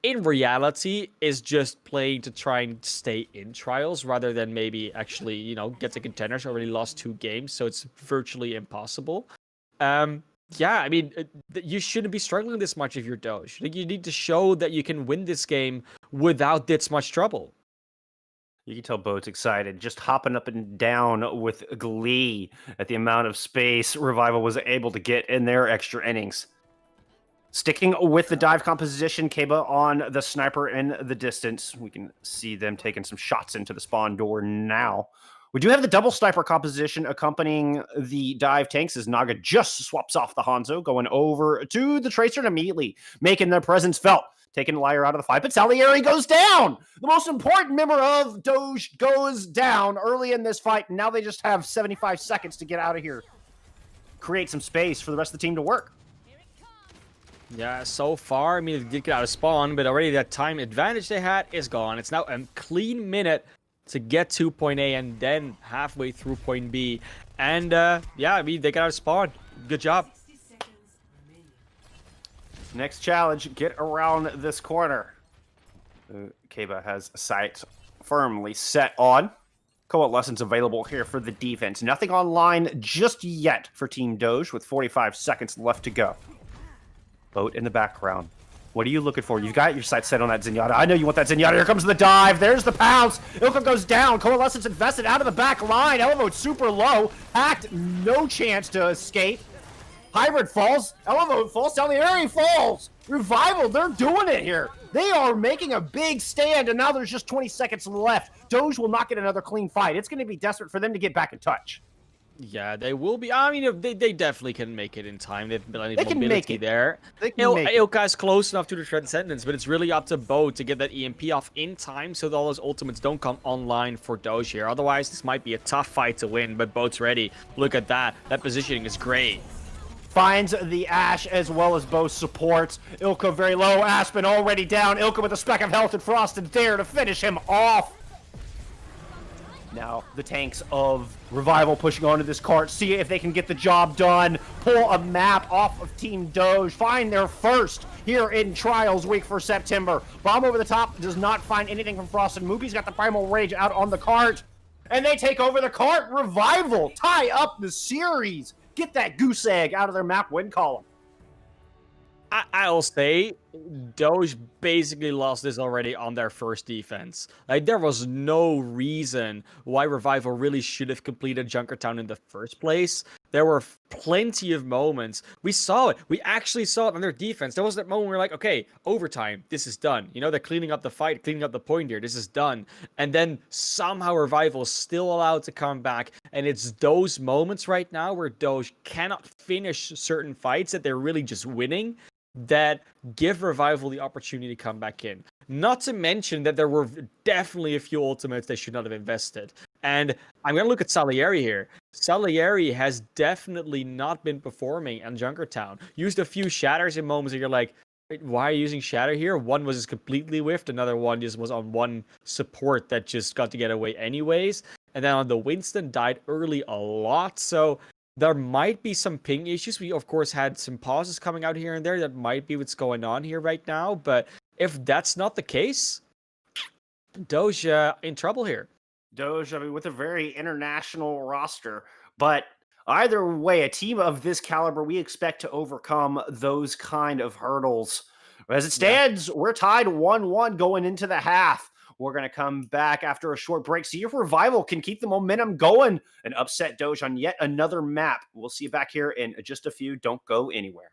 in reality is just playing to try and stay in trials rather than maybe actually, get to contenders, already lost 2 games, so it's virtually impossible. Yeah, I mean, you shouldn't be struggling this much if you're Doge. Like, you need to show that you can win this game without this much trouble. You can tell Boat's excited, just hopping up and down with glee at the amount of space Revival was able to get in their extra innings. Sticking with the dive composition, Keba on the sniper in the distance. We can see them taking some shots into the spawn door now. We do have the double sniper composition accompanying the dive tanks as Naga just swaps off the Hanzo, going over to the Tracer and immediately making their presence felt. Taking Liar out of the fight, but Salieri goes down. The most important member of Doge goes down early in this fight, and now they just have 75 seconds to get out of here. Create some space for the rest of the team to work. Yeah, so far, I mean, they did get out of spawn, but already that time advantage they had is gone. It's now a clean minute to get to point A and then halfway through point B. And, yeah, I mean, they got out of spawn. Good job. Next challenge, get around this corner. Keba has sights firmly set on. Coalescence available here for the defense. Nothing online just yet for Team Doge with 45 seconds left to go. Boat in the background. What are you looking for? You've got your sights set on that Zenyatta. I know you want that Zenyatta. Here comes the dive. There's the pounce. Ilka goes down. Coalescence invested out of the back line. Elevote super low. Hacked, no chance to escape. Hybrid falls. Elevote falls. Salieri falls. Revival, they're doing it here. They are making a big stand, and now there's just 20 seconds left. Doge will not get another clean fight. It's going to be desperate for them to get back in touch. Yeah, they will be. I mean, they definitely can make it in time. They've plenty of can make mobility it. there. They can make it. Ilka's close enough to the Transcendence, but it's really up to Bo to get that EMP off in time so that all those ultimates don't come online for Doge here. Otherwise, this might be a tough fight to win, but Boat's ready. Look at that. That positioning is great. Finds the Ash as well as both supports. Ilka very low. Aspen already down. Ilka with a speck of health and Frost and there to finish him off. Now the tanks of Revival pushing onto this cart. See if they can get the job done. Pull a map off of Team Doge. Find their first here in Trials Week for September. Bomb over the top does not find anything from Frost, and Moopy's got the Primal Rage out on the cart. And they take over the cart. Revival tie up the series. Get that goose egg out of their map win column. I'll say Doge basically lost this already on their first defense. Like, there was no reason why Revival really should have completed Junkertown in the first place. There were plenty of moments. We saw it. We actually saw it on their defense. There was that moment where we're like, okay, overtime, this is done. You know, they're cleaning up the fight, cleaning up the point here. This is done. And then somehow Revival is still allowed to come back. And it's those moments right now where Doge cannot finish certain fights that they're really just winning that give Revival the opportunity to come back in. Not to mention that there were definitely a few ultimates they should not have invested. And I'm going to look at Salieri here. Salieri has definitely not been performing on Junkertown. Used a few shatters in moments where you're like, wait, why are you using shatter here? One was just completely whiffed. Another one just was on one support that just got to get away anyways. And then on the Winston, died early a lot. So there might be some ping issues. We, of course, had some pauses coming out here and there. That might be what's going on here right now. But if that's not the case, Doge in trouble here. Doge, I mean, with a very international roster. But either way, a team of this caliber, we expect to overcome those kind of hurdles. As it stands, we're tied 1-1 going into the half. We're going to come back after a short break. See if Revival can keep the momentum going and upset Doge on yet another map. We'll see you back here in just a few. Don't go anywhere.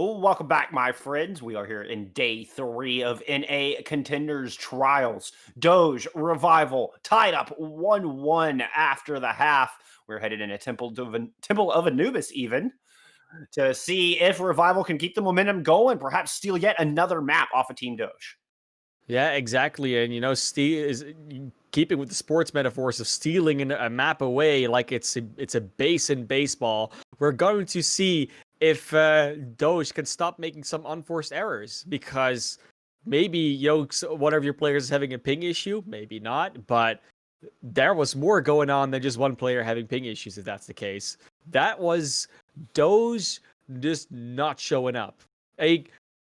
Welcome back, my friends. We are here in day 3 of NA Contenders Trials. Doge Revival tied up 1-1 after the half. We're headed in a Temple of Anubis even to see if Revival can keep the momentum going, perhaps steal yet another map off of Team Doge. Yeah, exactly. And steal is keeping with the sports metaphors of stealing a map away like it's a base in baseball. We're going to see if Doge can stop making some unforced errors because maybe one of your players is having a ping issue, maybe not, but there was more going on than just one player having ping issues. If that's the case, that was Doge just not showing up.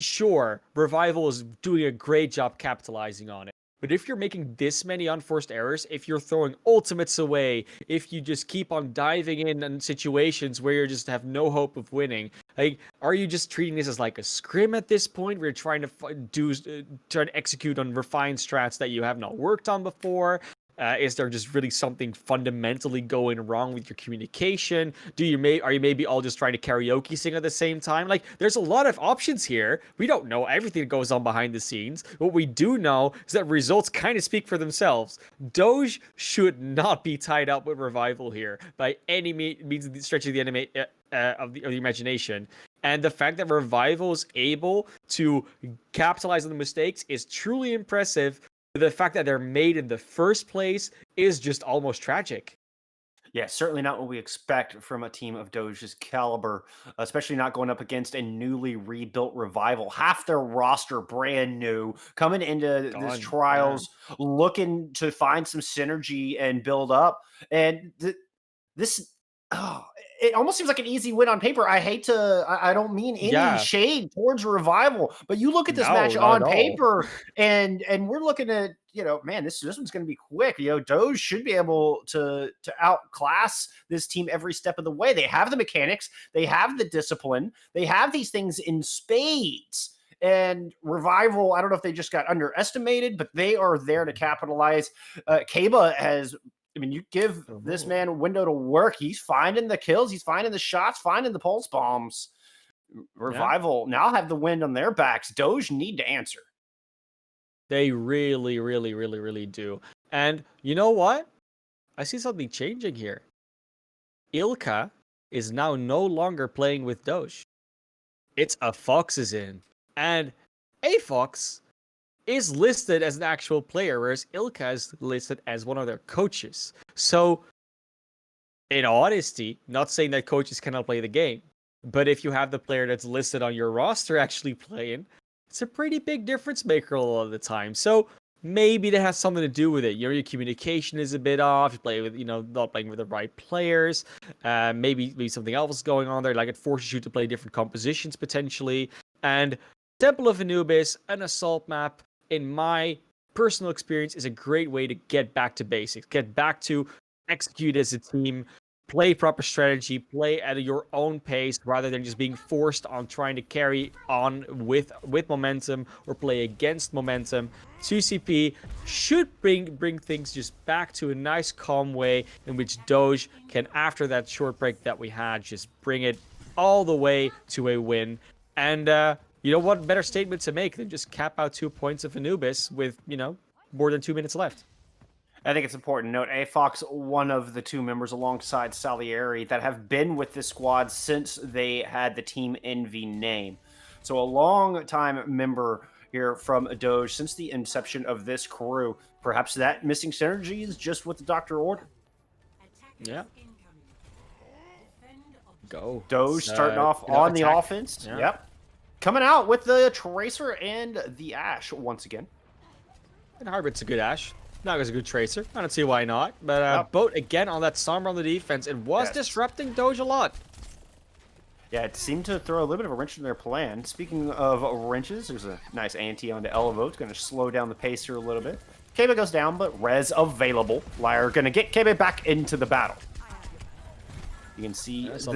Sure, Revival is doing a great job capitalizing on it. But if you're making this many unforced errors, if you're throwing ultimates away, if you just keep on diving in situations where you just have no hope of winning, are you just treating this as like a scrim at this point where you're trying to try to execute on refined strats that you have not worked on before? Is there just really something fundamentally going wrong with your communication? Are you maybe all just trying to karaoke sing at the same time? Like, there's a lot of options here. We don't know everything that goes on behind the scenes. What we do know is that results kind of speak for themselves. Doge should not be tied up with Revival here by any means of the stretch of the of the imagination. And the fact that Revival is able to capitalize on the mistakes is truly impressive. The fact that they're made in the first place is just almost tragic. Yeah, certainly not what we expect from a team of Doge's caliber, especially not going up against a newly rebuilt Revival. Half their roster brand new, coming into this Gone. Yeah. trials, looking to find some synergy and build up. And this, oh, it almost seems like an easy win on paper. I don't mean any Yeah. shade towards Revival, but you look at this No, match not at on all. paper, and we're looking at, man, this one's going to be quick. Doge should be able to outclass this team every step of the way. They have the mechanics, they have the discipline, they have these things in spades. And Revival, I don't know if they just got underestimated, but they are there to capitalize. Kaba has, I mean, you give this Oh. man a window to work. He's finding the kills. He's finding the shots, finding the pulse bombs. Yeah. Revival now have the wind on their backs. Doge need to answer. They really, really, really, really do. And you know what? I see something changing here. Ilka is now no longer playing with Doge. It's a Fox is in. And a Fox is listed as an actual player, whereas Ilka is listed as one of their coaches. So, in honesty, not saying that coaches cannot play the game, but if you have the player that's listed on your roster actually playing, it's a pretty big difference maker a lot of the time. So maybe that has something to do with it. Your communication is a bit off. You play with, not playing with the right players. Maybe something else is going on there. Like it forces you to play different compositions potentially. And Temple of Anubis, an assault map, in my personal experience, is a great way to get back to basics, get back to execute as a team, play proper strategy, play at your own pace rather than just being forced on trying to carry on with momentum or play against momentum. 2CP should bring things just back to a nice calm way in which Doge can, after that short break that we had, just bring it all the way to a win. And what better statement to make than just cap out 2 points of Anubis with, more than 2 minutes left. I think it's important to note AFOX, one of the two members alongside Salieri that have been with this squad since they had the Team Envy name. So a long time member here from Doge since the inception of this crew. Perhaps that missing synergy is just what the doctor ordered. Yeah. Go. Doge starting off on the offense. Yeah. Yep. Coming out with the Tracer and the Ashe once again. And Harbit's a good Ashe. Not as a good Tracer. I don't see why not. But Boat again on that Sombra on the defense. It was disrupting Doge a lot. Yeah, it seemed to throw a little bit of a wrench in their plan. Speaking of wrenches, there's a nice anti onto Elevo. It's going to slow down the pace here a little bit. Kebe goes down, but res available. Liar going to get Kebe back into the battle. You can see he dives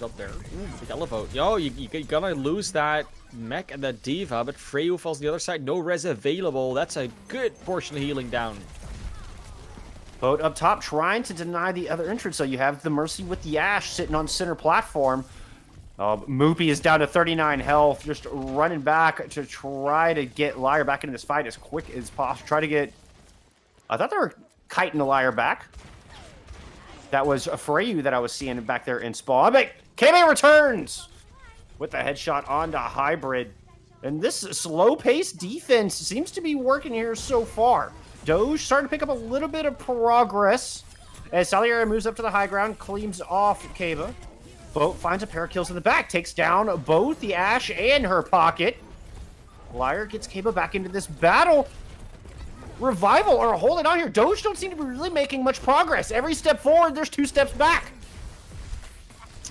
up there. The Elevo. Yo, you're gonna lose that mech and that diva, but Freyu falls on the other side. No res available. That's a good portion of healing down. Boat up top trying to deny the other entrance. So you have the Mercy with the Ashe sitting on center platform. Moopy is down to 39 health, just running back to try to get Liar back into this fight as quick as possible. Try to get... I thought they were kiting the Liar back. That was a Freyu that I was seeing back there in Spawn. But KB returns with the headshot onto Hybrid. And this slow-paced defense seems to be working here so far. Doge starting to pick up a little bit of progress as Salieri moves up to the high ground, cleans off Kaba. Boat finds a pair of kills in the back, takes down both the Ashe and her pocket. Liar gets Kaba back into this battle. Revival are holding on here. Doge don't seem to be really making much progress. Every step forward, there's 2 steps back.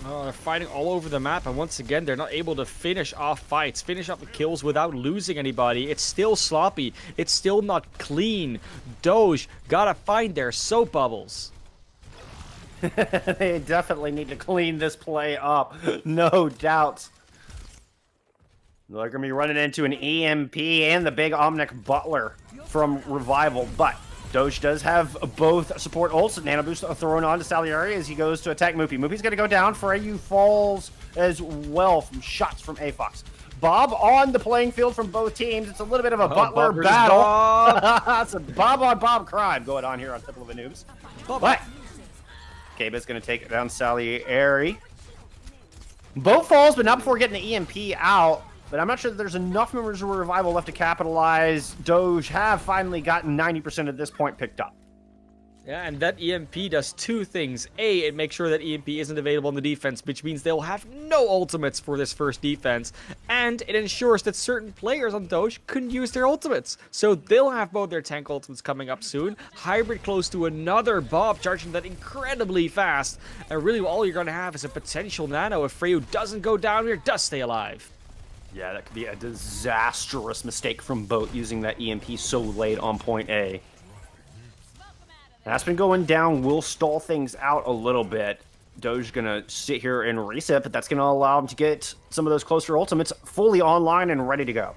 Oh, they're fighting all over the map, and once again, they're not able to finish off fights, finish off the kills without losing anybody. It's still sloppy. It's still not clean. Doge gotta find their soap bubbles. They definitely need to clean this play up. No doubt. They're going to be running into an EMP and the big Omnic Butler from Revival, but Doge does have both support ults. Nano Boost thrown on to Salieri as he goes to attack Moopy. Moopy's going to go down. Freyu falls as well from shots from AFOX. Bob on the playing field from both teams. It's a little bit of a Butler battle. It's a Bob on Bob crime going on here on Temple of the Noobs. But Kaba's going to take down Salieri. Both falls, but not before getting the EMP out. But I'm not sure that there's enough members of Revival left to capitalize. Doge have finally gotten 90% of this point picked up. Yeah, and that EMP does 2 things. A, it makes sure that EMP isn't available on the defense, which means they'll have no ultimates for this first defense. And it ensures that certain players on Doge couldn't use their ultimates. So they'll have both their tank ultimates coming up soon. Hybrid close to another Bob, charging that incredibly fast. And really all you're going to have is a potential nano if Freyu doesn't go down here, does stay alive. Yeah, that could be a disastrous mistake from Boat using that EMP so late on point A. Aspen going down will stall things out a little bit. Doge's going to sit here and reset, but that's going to allow him to get some of those closer ultimates fully online and ready to go.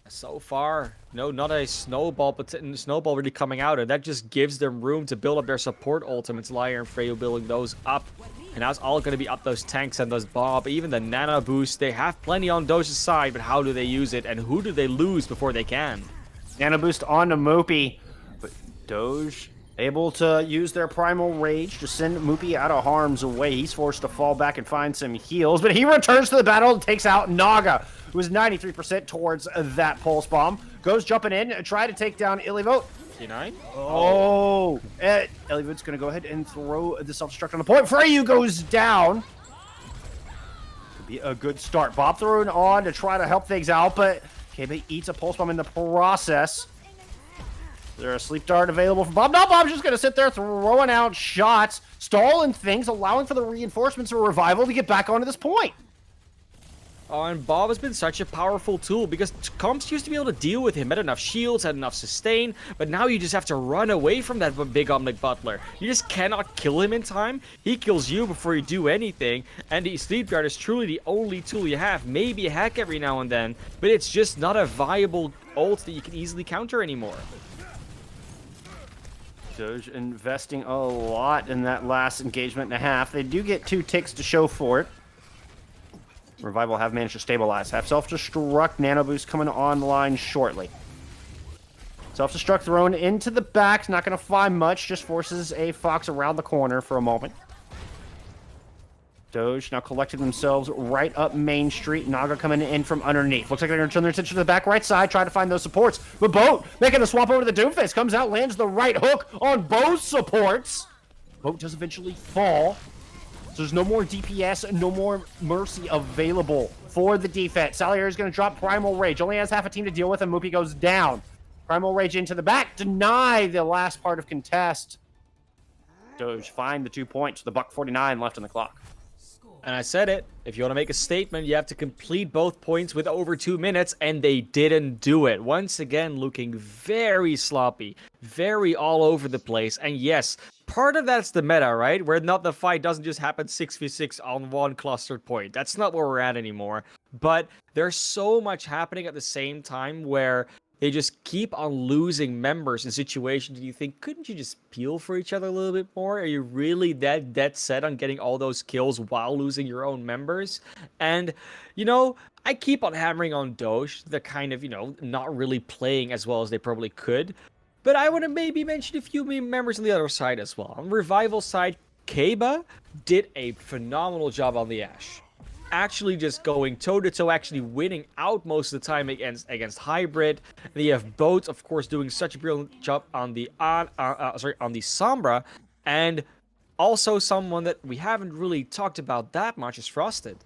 So far, no, not a snowball, but snowball really coming out, and that just gives them room to build up their support ultimates. Liar and Freyu building those up, and that's all going to be up those tanks and those Bob. Even the Nano Boost, they have plenty on Doge's side, but how do they use it, and who do they lose before they can? Nano Boost on to Moopy, but Doge able to use their Primal Rage to send Moopy out of harm's way. He's forced to fall back and find some heals, but he returns to the battle and takes out Naga, who is 93% towards that Pulse Bomb. Goes jumping in and try to take down Illivote. T9? Oh! Illivote's going to go ahead and throw the self-destruct on the point. Freyu goes down. Could be a good start. Bob throwing on to try to help things out, but KB eats a Pulse Bomb in the process. Is there a sleep dart available for Bob? No, Bob's just going to sit there throwing out shots, stalling things, allowing for the reinforcements of Revival to get back onto this point. Oh, and Bob has been such a powerful tool because comps used to be able to deal with him, had enough shields, had enough sustain, but now you just have to run away from that big Omnic Butler. You just cannot kill him in time. He kills you before you do anything, and the Sleep Guard is truly the only tool you have. Maybe a hack every now and then, but it's just not a viable ult that you can easily counter anymore. Doge investing a lot in that last engagement and a half. They do get 2 ticks to show for it. Revival have managed to stabilize. Have self-destruct, Nano Boost coming online shortly. Self-destruct thrown into the back. Not going to find much. Just forces a Fox around the corner for a moment. Doge now collecting themselves right up Main Street. Naga coming in from underneath. Looks like they're going to turn their attention to the back right side, try to find those supports. But Boat making the swap over to the Doomface. Comes out, lands the right hook on both supports. Boat does eventually fall. So there's no more DPS, no more Mercy available for the defense. Salieri is going to drop Primal Rage. Only has half a team to deal with, and Moopy goes down. Primal Rage into the back. Deny the last part of contest. Doge find the 2 points. The $1.49 left on the clock. And I said it, if you want to make a statement, you have to complete both points with over 2 minutes, and they didn't do it. Once again, looking very sloppy, very all over the place. And yes, part of that's the meta, right? Where not the fight doesn't just happen 6v6 on one clustered point. That's not where we're at anymore. But there's so much happening at the same time where they just keep on losing members in situations you think, couldn't you just peel for each other a little bit more? Are you really that dead set on getting all those kills while losing your own members? And, I keep on hammering on Doge. They're kind of, not really playing as well as they probably could. But I want to maybe mention a few members on the other side as well. On Revival side, Kaba did a phenomenal job on the Ashe. Actually just going toe-to-toe, actually winning out most of the time against Hybrid. And you have Boat, of course, doing such a brilliant job on the on the Sombra. And also someone that we haven't really talked about that much is Frosted.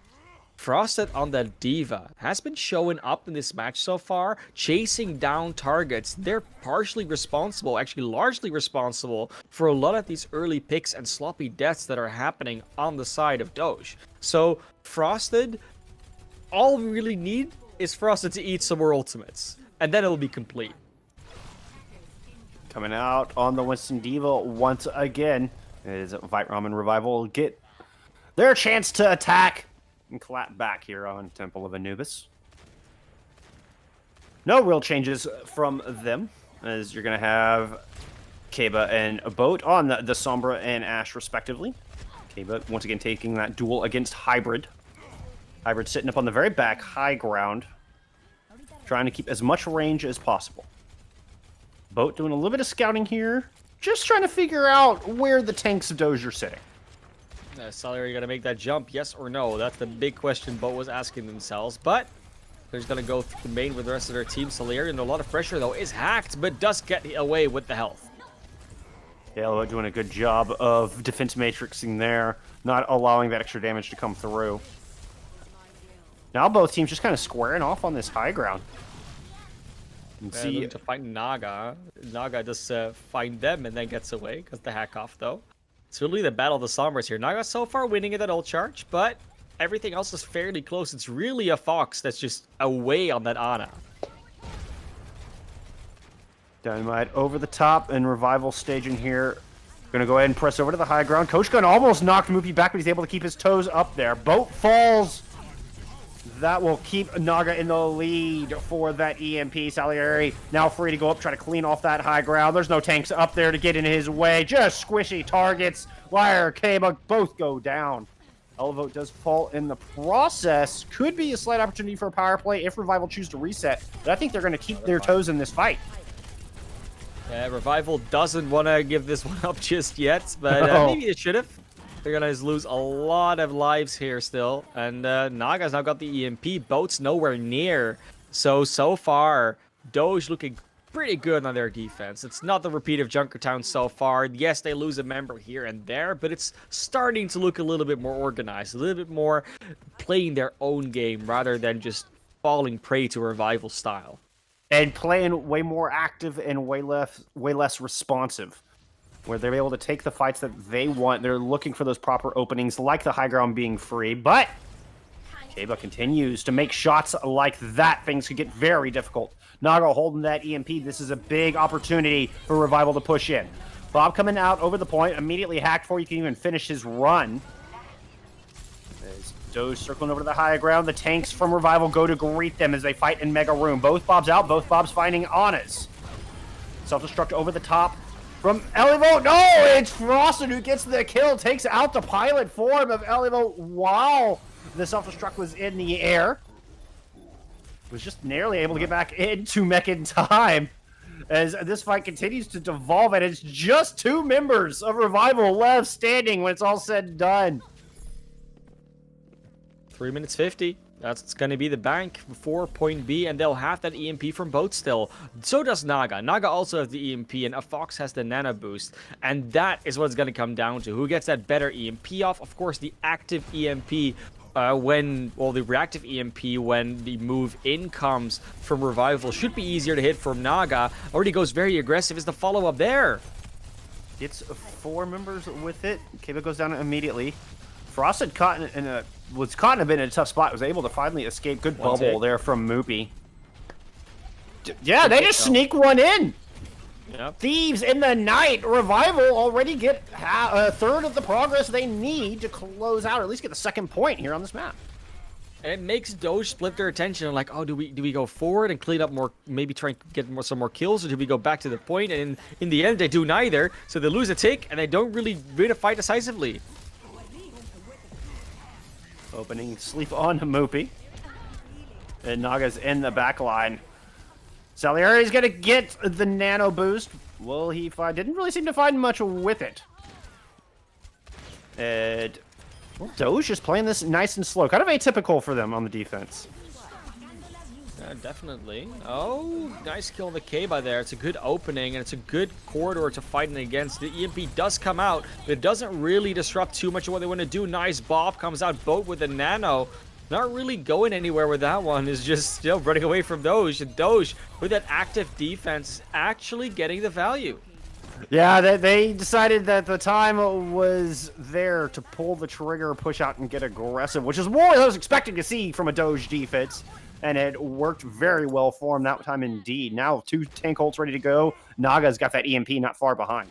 Frosted on that Diva has been showing up in this match so far, chasing down targets. They're partially responsible, actually largely responsible, for a lot of these early picks and sloppy deaths that are happening on the side of Doge. So, Frosted, all we really need is Frosted to eat some more ultimates, and then it'll be complete. Coming out on the Winston Diva once again is Vite, Ramen, Revival get their chance to attack and clap back here on Temple of Anubis. No real changes from them, as you're going to have Kaba and a Boat on the Sombra and Ashe, respectively. Kaba, once again, taking that duel against Hybrid. Hybrid sitting up on the very back, high ground, trying to keep as much range as possible. Boat doing a little bit of scouting here, just trying to figure out where the tanks of Doge are sitting. Salieri gonna make that jump, yes or no? That's the big question Boat was asking themselves, but they're just gonna go through the main with the rest of their team. Salieri under a lot of pressure though, is hacked, but does get away with the health. Yeah, doing a good job of defense matrixing there, not allowing that extra damage to come through. Now both teams just kind of squaring off on this high ground. And see to find Naga. Naga just find them and then gets away because the hack off though. It's really the battle of the Sombras here. Naga so far winning it at ult charge, but everything else is fairly close. It's really a Fox that's just away on that Ana. Dynamite over the top and Revival staging here. Gonna go ahead and press over to the high ground. Coach Gun almost knocked Moopy back, but he's able to keep his toes up there. Boat falls. That will keep Naga in the lead for that EMP. Salieri now free to go up, try to clean off that high ground. There's no tanks up there to get in his way. Just squishy targets. Liar, Kaba, both go down. Elevote does fall in the process. Could be a slight opportunity for a power play if Revival choose to reset. But I think they're going to keep their toes in this fight. Yeah, Revival doesn't want to give this one up just yet, but maybe it should have. They're gonna lose a lot of lives here still, and Naga's now got the EMP. Boat's nowhere near. So far, Doge looking pretty good on their defense. It's not the repeat of Junkertown so far. Yes, they lose a member here and there, but it's starting to look a little bit more organized, a little bit more playing their own game rather than just falling prey to Revival style. And playing way more active and way less responsive, where they're able to take the fights that they want. They're looking for those proper openings, like the high ground being free, but Kaba continues to make shots like that. Things could get very difficult. Naga holding that EMP. This is a big opportunity for Revival to push in. Bob coming out over the point, immediately hacked before you can even finish his run. As Doge circling over to the high ground, the tanks from Revival go to greet them as they fight in Mega Room. Both Bobs out, both Bobs finding Anas. Self-destruct over the top from Elevote. No, it's Frosted who gets the kill, takes out the pilot form of Elevote while the self-destruct was in the air. Was just narrowly able to get back into mech in time as this fight continues to devolve, and it's just 2 members of Revival left standing when it's all said and done. 3 minutes 50. That's going to be the bank for point B, and they'll have that EMP from Boat still. So does Naga. Naga also has the EMP, and a Fox has the Nano Boost. And that is what it's going to come down to. Who gets that better EMP off? Of course, the active EMP the reactive EMP when the move in comes from Revival should be easier to hit from Naga. Already goes very aggressive. Is the follow-up there? Gets 4 members with it. Kaba goes down immediately. Frosted was caught in a bit in a tough spot. Was able to finally escape. Good bubble there from Moopy. Yeah, they just sneak one in. Yep. Thieves in the night. Revival already get a third of the progress they need to close out, or at least get the second point here on this map. And it makes Doge split their attention. Like, oh, do we go forward and clean up more, maybe try and get some more kills, or do we go back to the point? And in the end, they do neither. So they lose a tick, and they don't really win a fight decisively. Opening sleep on Moopy. And Naga's in the back line. Salieri's gonna get the nano boost. Will he find? Didn't really seem to find much with it. And well, Doge is playing this nice and slow. Kind of atypical for them on the defense. Definitely. Oh, nice kill on the K-Ba there. It's a good opening, and it's a good corridor to fighting against. The EMP does come out, but it doesn't really disrupt too much of what they want to do. Nice Bob comes out both with the nano. Not really going anywhere with that one. Is just, running away from Doge. And Doge, with that active defense, is actually getting the value. Yeah, they decided that the time was there to pull the trigger, push out, and get aggressive, which is what I was expecting to see from a Doge defense. And it worked very well for him that time indeed. Now 2 tank ults ready to go. Naga's got that EMP not far behind.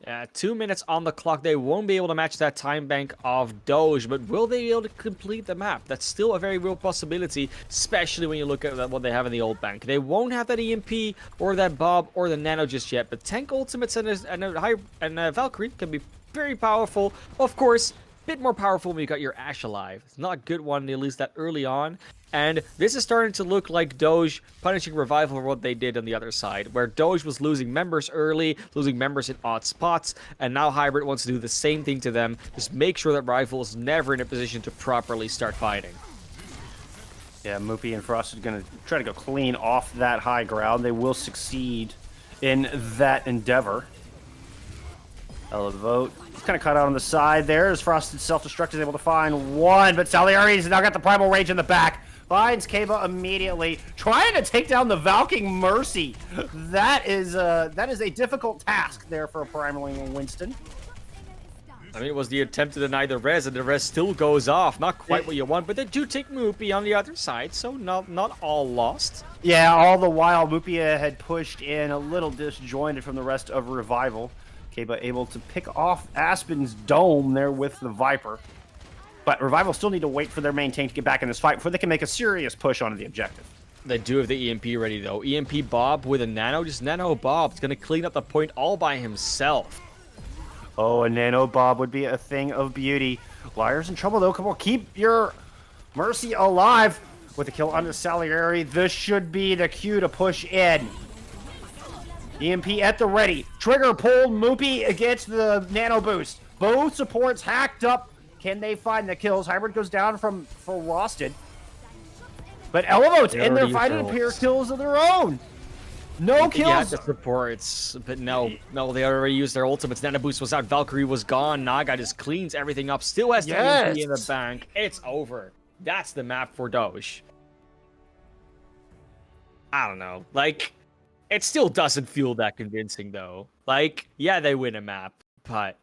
Yeah, 2 minutes on the clock. They won't be able to match that time bank of Doge, but will they be able to complete the map? That's still a very real possibility, especially when you look at what they have in the old bank. They won't have that EMP or that Bob or the Nano just yet, but tank ultimates and a Valkyrie can be very powerful. Of course, a bit more powerful when you got your Ashe alive. It's not a good one, at least that early on. And this is starting to look like Doge punishing Revival for what they did on the other side, where Doge was losing members early, losing members in odd spots, and now Hybrid wants to do the same thing to them. Just make sure that Rival is never in a position to properly start fighting. Yeah, Moopy and Frost are going to try to go clean off that high ground. They will succeed in that endeavor. Elevote kind of cut out on the side there as Frosted Self-Destruct is able to find one, but Salieri's now got the Primal Rage in the back. Finds K-Ba immediately, trying to take down the Valking Mercy. That is a difficult task there for a Primaling Winston. I mean, it was the attempt to deny the res, and the res still goes off. Not quite what you want, but they do take Moopy on the other side, so not all lost. Yeah, all the while, Mupia had pushed in a little disjointed from the rest of Revival. K-Ba able to pick off Aspen's dome there with the Viper. But Revival still need to wait for their main tank to get back in this fight before they can make a serious push onto the objective. They do have the EMP ready, though. EMP Bob with a Nano. Just Nano Bob. It's going to clean up the point all by himself. Oh, a Nano Bob would be a thing of beauty. Liar's in trouble, though. Come on, keep your Mercy alive. With the kill onto Salieri, this should be the cue to push in. EMP at the ready. Trigger pulled. Moopy against the Nano Boost. Both supports hacked up. Can they find the kills? Hybrid goes down for Rosted. But Elevote's in there fighting to pair kills of their own. No kills. Yeah, the supports, but no, they already used their ultimates. Nano Boost was out. Valkyrie was gone. Naga just cleans everything up. Still has the EMP in the bank. It's over. That's the map for Doge. I don't know. Like, it still doesn't feel that convincing, though. Like, yeah, they win a map, but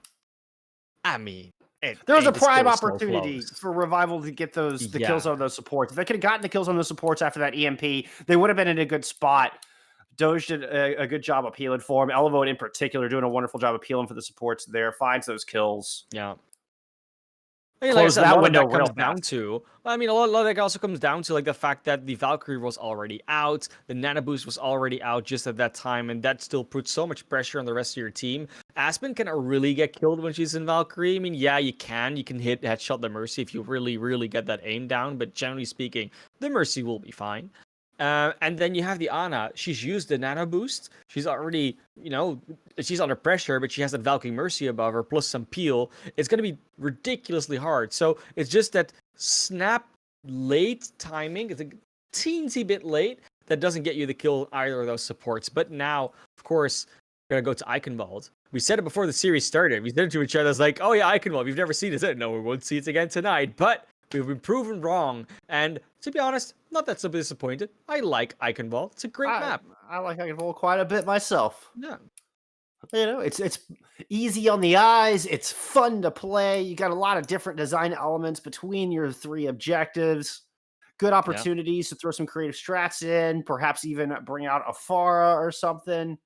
I mean, there was a prime opportunity for Revival to get the kills on those supports. If they could have gotten the kills on those supports after that EMP, they would have been in a good spot. Doge did a good job appealing for him. Elevote in particular doing a wonderful job appealing for the supports there. Finds those kills. Yeah. I mean, like that window comes down to. I mean, a lot of that also comes down to like the fact that the Valkyrie was already out, the Nano Boost was already out just at that time, and that still puts so much pressure on the rest of your team. Aspen cannot really get killed when she's in Valkyrie. I mean, yeah, you can hit headshot the Mercy if you really get that aim down, but generally speaking, the Mercy will be fine. And then you have the Ana. She's used the Nano Boost. She's already, she's under pressure, but she has that Valkyrie Mercy above her, plus some peel. It's going to be ridiculously hard. So it's just that snap late timing. It's a teensy bit late. That doesn't get you the kill on either of those supports. But now, of course, we're going to go to Eichenwald. We said it before the series started. We said it to each other. It's like, oh yeah, Eichenwald. You've never seen it. No, we won't see it again tonight. But we've been proven wrong. And to be honest, not that so disappointed. I like Eichenwald. It's a great map. I like Eichenwald quite a bit myself. Yeah. It's easy on the eyes. It's fun to play. You got a lot of different design elements between your 3 objectives. Good opportunities to throw some creative strats in. Perhaps even bring out a Pharah or something.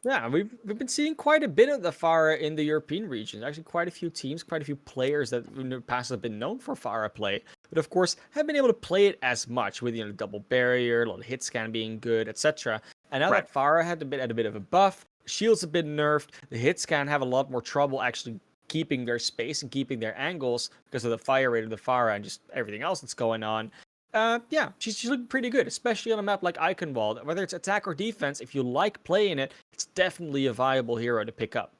Yeah, we've been seeing quite a bit of the Pharah in the European region. Actually, quite a few teams, quite a few players that in the past have been known for Pharah play, but of course have been able to play it as much with double barrier, a lot of hit scan being good, etc. And now Right. that Pharah had a bit of a buff, shields have been nerfed, the hit scan have a lot more trouble actually keeping their space and keeping their angles because of the fire rate of the Pharah and just everything else that's going on. Yeah, she's looking pretty good, especially on a map like Eichenwald. Whether it's attack or defense, if you like playing it, it's definitely a viable hero to pick up.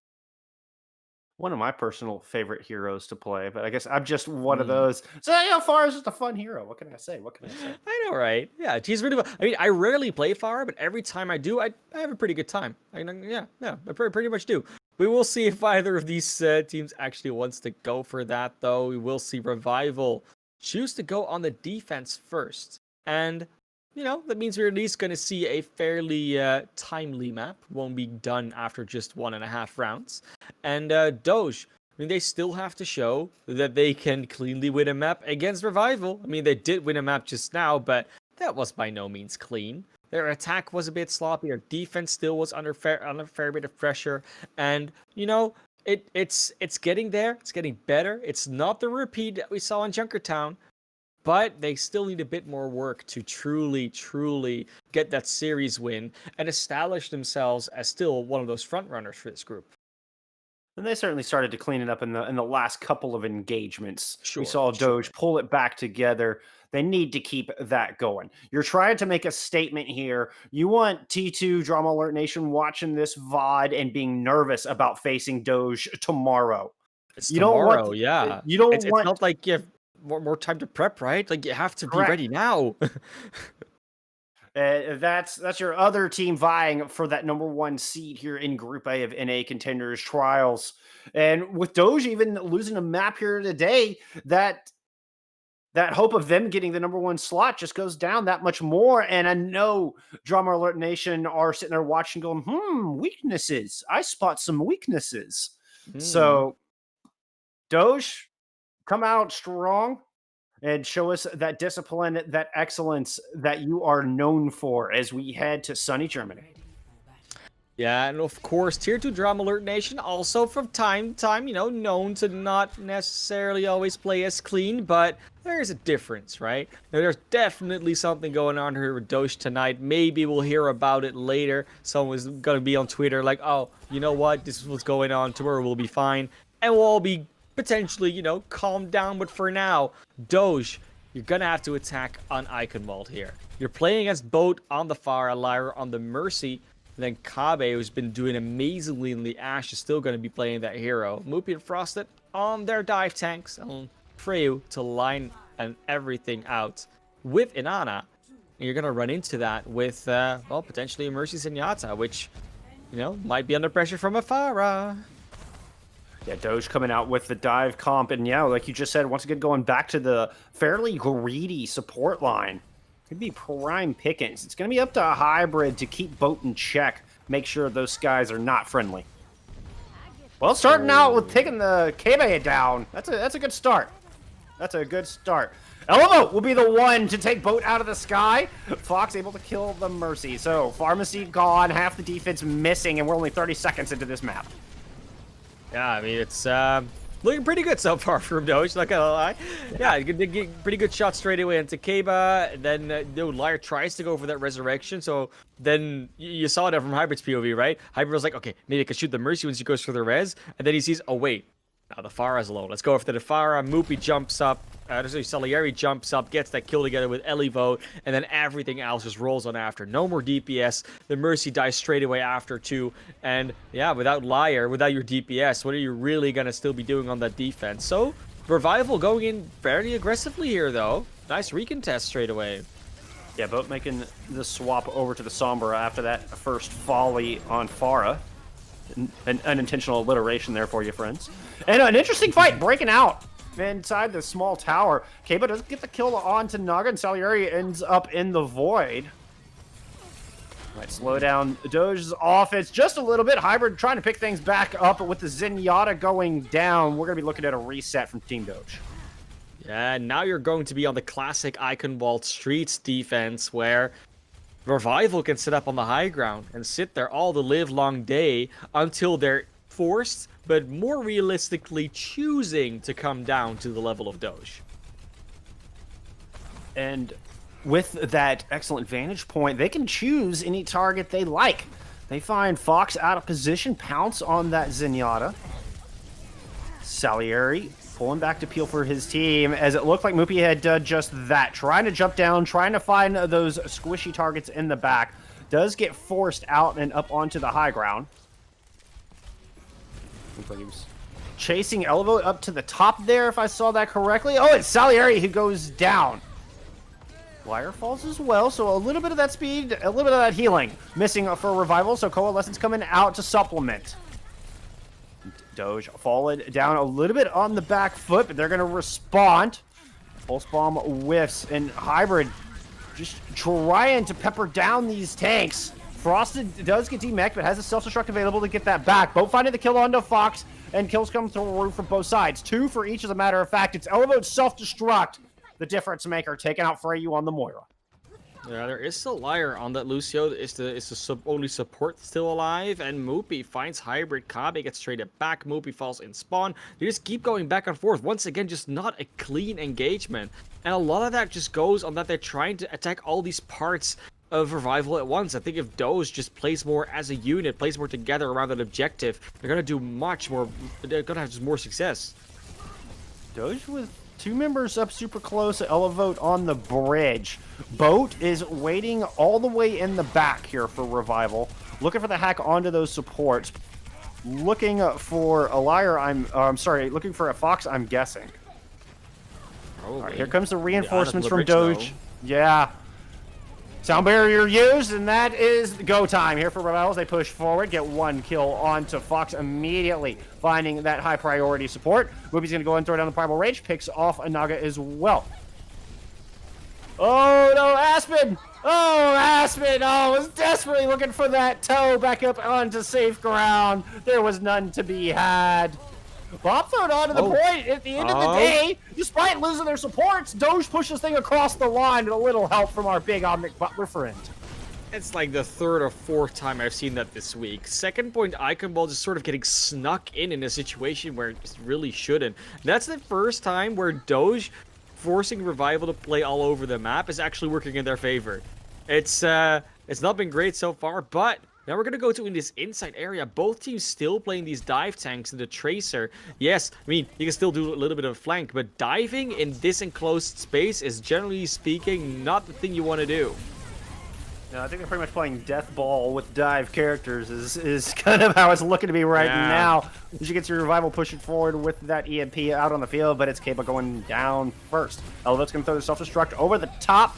One of my personal favorite heroes to play, but I guess I'm just one of Mm. those. So yeah, Far is just a fun hero. What can I say? What can I say? I know, right? Yeah, she's really fun. I mean, I rarely play Pharah, but every time I do, I have a pretty good time. Yeah, I pretty much do. We will see if either of these teams actually wants to go for that, though. We will see Revival choose to go on the defense first. And, that means we're at least going to see a fairly timely map. Won't be done after just 1.5 rounds. And Doge, I mean, they still have to show that they can cleanly win a map against Revival. I mean, they did win a map just now, but that was by no means clean. Their attack was a bit sloppy. Their defense still was under a fair bit of pressure. And, it's getting there. It's getting better. It's not the repeat that we saw in Junkertown, but they still need a bit more work to truly get that series win and establish themselves as still one of those front runners for this group. And they certainly started to clean it up in the last couple of engagements. We Sure, saw sure. Doge pull it back together. They need to keep that going. You're trying to make a statement here. You want T2 Drama Alert Nation watching this VOD and being nervous about facing Doge tomorrow. It's You don't want tomorrow, yeah. you don't It's want not like you have more time to prep, right? Like you have to be correct. ready now. That's your other team vying for that number one seed here in Group A of NA Contenders Trials. And with Doge even losing a map here today, that hope of them getting the number one slot just goes down that much more. And I know Drama Alert Nation are sitting there watching, going, weaknesses. I spot some weaknesses. Hmm. So Doge, come out strong and show us that discipline, that excellence that you are known for as we head to sunny Germany. Yeah, and of course, Tier 2 Drama Alert Nation also from time to time, known to not necessarily always play as clean, but there's a difference, right? Now, there's definitely something going on here with Doge tonight. Maybe we'll hear about it later. Someone's gonna be on Twitter like, oh, you know what? This is what's going on. Tomorrow we'll be fine. And we'll all be potentially, calm down. But for now, Doge, you're gonna have to attack on Eichenwald here. You're playing against both on the Pharah, Lyra, on the Mercy. And then Kabe, who's been doing amazingly in the Ash, is still going to be playing that hero. Moopy and Frosted on their dive tanks. And Freyu to line and everything out with Inanna. And you're going to run into that with, potentially a Mercy Zenyatta, which, might be under pressure from a Pharah. Yeah, Doge coming out with the dive comp. And yeah, like you just said, once again, going back to the fairly greedy support line. Could be prime pickings. It's going to be up to a hybrid to keep boat in check. Make sure those guys are not friendly. Well, starting out with taking the Kebe down. That's a good start. That's a good start. Elevo will be the one to take boat out of the sky. Fox able to kill the Mercy. So, Pharmacy gone, half the defense missing, and we're only 30 seconds into this map. Yeah, I mean, it's looking pretty good so far from Doge, not gonna lie. Yeah, get pretty good shot straight away into Keba, and then Lyre tries to go for that resurrection, so then you saw that from Hybrid's POV, right? Hybrid was like, okay, maybe I can shoot the Mercy when she goes for the res, and then he sees, oh wait, now the Pharah's alone. Let's go after the Pharah. Moopy jumps up. Salieri jumps up, gets that kill together with Elivote, and then everything else just rolls on after. No more DPS. The Mercy dies straight away after too. And yeah, without Lyre, without your DPS, what are you really gonna still be doing on that defense? So Revival going in fairly aggressively here though. Nice recontest straight away. Yeah, boat making the swap over to the Sombra after that first volley on Pharah. An unintentional alliteration there for you, friends. And an interesting fight breaking out inside the small tower. Keba doesn't get the kill onto Naga, and Salieri ends up in the void. Might slow down Doge's offense just a little bit. Hybrid trying to pick things back up, but with the Zenyatta going down, we're going to be looking at a reset from Team Doge. Yeah, now you're going to be on the classic Eichenwald Streets defense where Revival can sit up on the high ground and sit there all the live long day until they're forced, but more realistically choosing to come down to the level of Doge. And with that excellent vantage point, they can choose any target they like. They find Fox out of position, pounce on that Zenyatta. Salieri pulling back to peel for his team, as it looked like Moopy had done just that. Trying to jump down, trying to find those squishy targets in the back. Does get forced out and up onto the high ground. Looks like he was chasing Elvo up to the top there, if I saw that correctly. Oh, it's Salieri who goes down. Wire falls as well, so a little bit of that speed, a little bit of that healing missing for Revival, so Coalescence coming out to supplement. Doge falling down a little bit on the back foot, but they're going to respond. Pulse Bomb whiffs, and Hybrid just trying to pepper down these tanks. Frosted does get demech, but has a self-destruct available to get that back. Boat finding the kill onto Fox, and kills come through from both sides. 2 for each, as a matter of fact. It's Elevo's self-destruct, the difference maker, taking out Freyu on the Moira. Yeah, there is still Liar on that Lucio. Is the only support still alive? And Moopy finds Hybrid. Kabe gets traded back. Moopy falls in spawn. They just keep going back and forth. Once again, just not a clean engagement. And a lot of that just goes on that they're trying to attack all these parts of Revival at once. I think if Doge just plays more as a unit, plays more together around an objective, they're going to do much more. They're going to have just more success. Doge with 2 members up super close, Elevote on the bridge. Boat is waiting all the way in the back here for Revival. Looking for the hack onto those supports. Looking for a Liar, I'm sorry, looking for a Fox, I'm guessing. Probably. All right, here comes the reinforcements The from bridge, Doge. Yeah. Sound barrier used, and that is go time here for Revivals. They push forward, get 1 kill onto Fox immediately, finding that high priority support. Moopy's going to go and throw down the Primal Rage, picks off a Naga as well. Oh no, Aspen! Oh, Aspen! Oh, was desperately looking for that toe back up onto safe ground. There was none to be had. Bob thrown onto the point at the end of the day. Despite losing their supports, Doge pushed this thing across the line with a little help from our big Omnic Butler friend. It's like the 3rd or 4th time I've seen that this week. Second point Icon Ball just sort of getting snuck in a situation where it just really shouldn't. That's the first time where Doge forcing Revival to play all over the map is actually working in their favor. It's not been great so far, but now we're going to go to in this inside area. Both teams still playing these dive tanks and the Tracer. Yes, I mean, you can still do a little bit of a flank, but diving in this enclosed space is, generally speaking, not the thing you want to do. No, I think they're pretty much playing Death Ball with dive characters is kind of how it's looking to be right now. As you get your Revival pushing forward with that EMP out on the field, but it's Cable going down first. Elevate's going to throw the self-destruct over the top.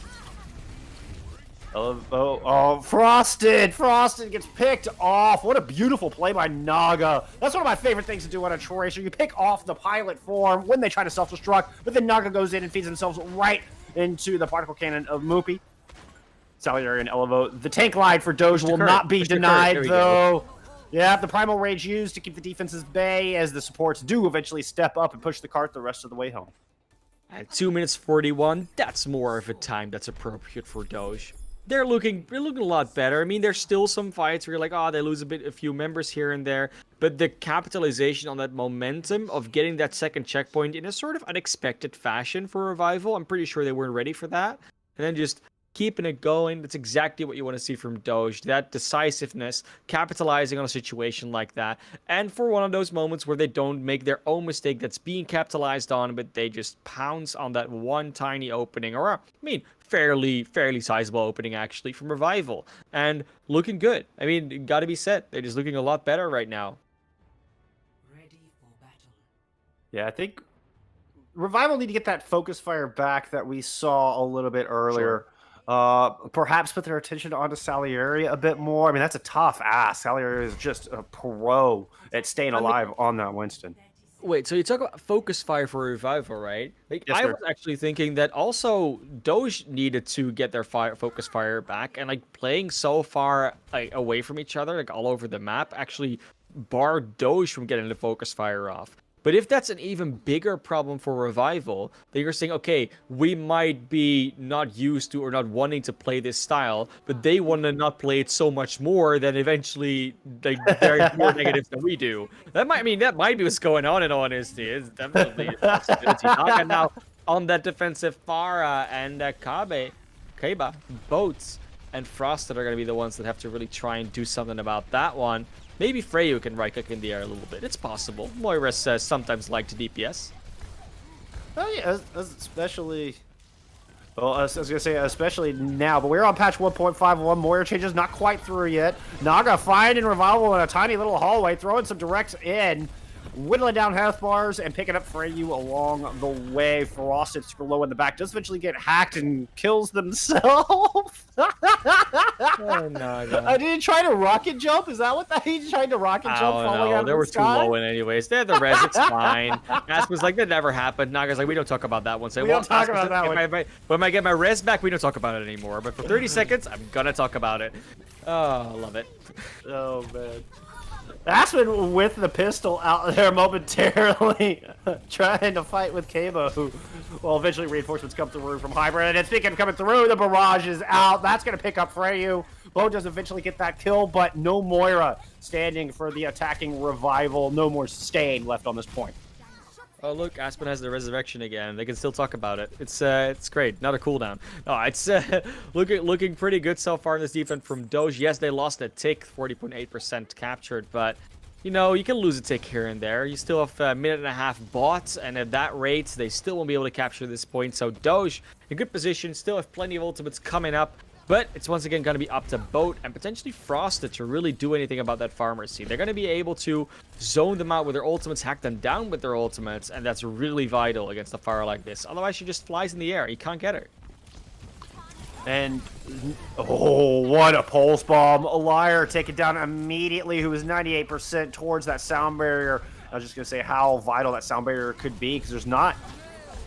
Frosted! Frosted gets picked off. What a beautiful play by Naga. That's one of my favorite things to do on a Tracer. You pick off the pilot form when they try to self-destruct, but then Naga goes in and feeds themselves right into the particle cannon of Moopy. Salieri and Elevo. The tank line for Doge will not be denied, though. Yeah, the Primal Rage used to keep the defenses bay as the supports do eventually step up and push the cart the rest of the way home. At 2 minutes 41, that's more of a time that's appropriate for Doge. They're looking a lot better. I mean, there's still some fights where you're like, oh, they lose a few members here and there. But the capitalization on that momentum of getting that second checkpoint in a sort of unexpected fashion for Revival, I'm pretty sure they weren't ready for that. And then just keeping it going, that's exactly what you want to see from Doge. That decisiveness, capitalizing on a situation like that. And for one of those moments where they don't make their own mistake that's being capitalized on, but they just pounce on that one tiny opening. Or, I mean, fairly sizable opening, actually, from Revival. And looking good. I mean, gotta be said, they're just looking a lot better right now. Ready for battle. Yeah, I think Revival need to get that focus fire back that we saw a little bit earlier. Perhaps put their attention onto Salieri a bit more. I mean, that's a tough ask. Salieri is just a pro at staying alive on that Winston. Wait, so you talk about focus fire for Revival, right? Like, Yes, I sir. was actually thinking that also Doge needed to get their focus fire back, and like playing so far away from each other, like all over the map, actually barred Doge from getting the focus fire off. But if that's an even bigger problem for Revival, then you're saying, okay, we might be not used to or not wanting to play this style, but they want to not play it so much more that eventually they're more negative than we do. That might be what's going on in all honesty. It's definitely a possibility. Naga now on that defensive Pharah and Kaiba, boats, and Frosted are going to be the ones that have to really try and do something about that one. Maybe Freyu can right click in the air a little bit. It's possible. Moira says sometimes like to DPS. Oh yeah, especially. Well, I was gonna say especially now, but we're on patch 1.51. Moira changes not quite through yet. Naga finding Revival in a tiny little hallway, throwing some directs in, whittling down health bars and picking up Freyu along the way. Frosted super low in the back does eventually get hacked and kills themselves. Oh, Naga. Did he try to rocket jump? Is that what that he tried to rocket jump falling out of They the were sky? too low in anyways. They had the res, it's fine. Aspen's like, that never happened. Naga's like, we don't talk about that one. We don't talk about that one. When I get my res back, we don't talk about it anymore. But for 30 seconds, I'm gonna talk about it. Oh, I love it. Oh, man. Aspen with the pistol out there momentarily trying to fight with Kabo, who, well, eventually reinforcements come through from Hybrid, and speaking of coming through, the barrage is out. That's going to pick up Freyu. Bo does eventually get that kill, but no Moira standing for the attacking Revival. No more sustain left on this point. Oh look, Aspen has the resurrection again. They can still talk about it. It's great. Not a cooldown. No, it's looking pretty good so far in this defense from Doge. Yes, they lost a tick, 40.8% captured, but you know you can lose a tick here and there. You still have a minute and a half bought, and at that rate, they still won't be able to capture this point. So Doge in good position, still have plenty of ultimates coming up. But it's once again going to be up to Boat and potentially Frosted to really do anything about that Pharmacy. They're going to be able to zone them out with their ultimates, hack them down with their ultimates, and that's really vital against a Pharah like this. Otherwise, she just flies in the air. You can't get her. And, oh, what a pulse bomb. A liar taken down immediately, who was 98% towards that sound barrier. I was just going to say how vital that sound barrier could be, because there's not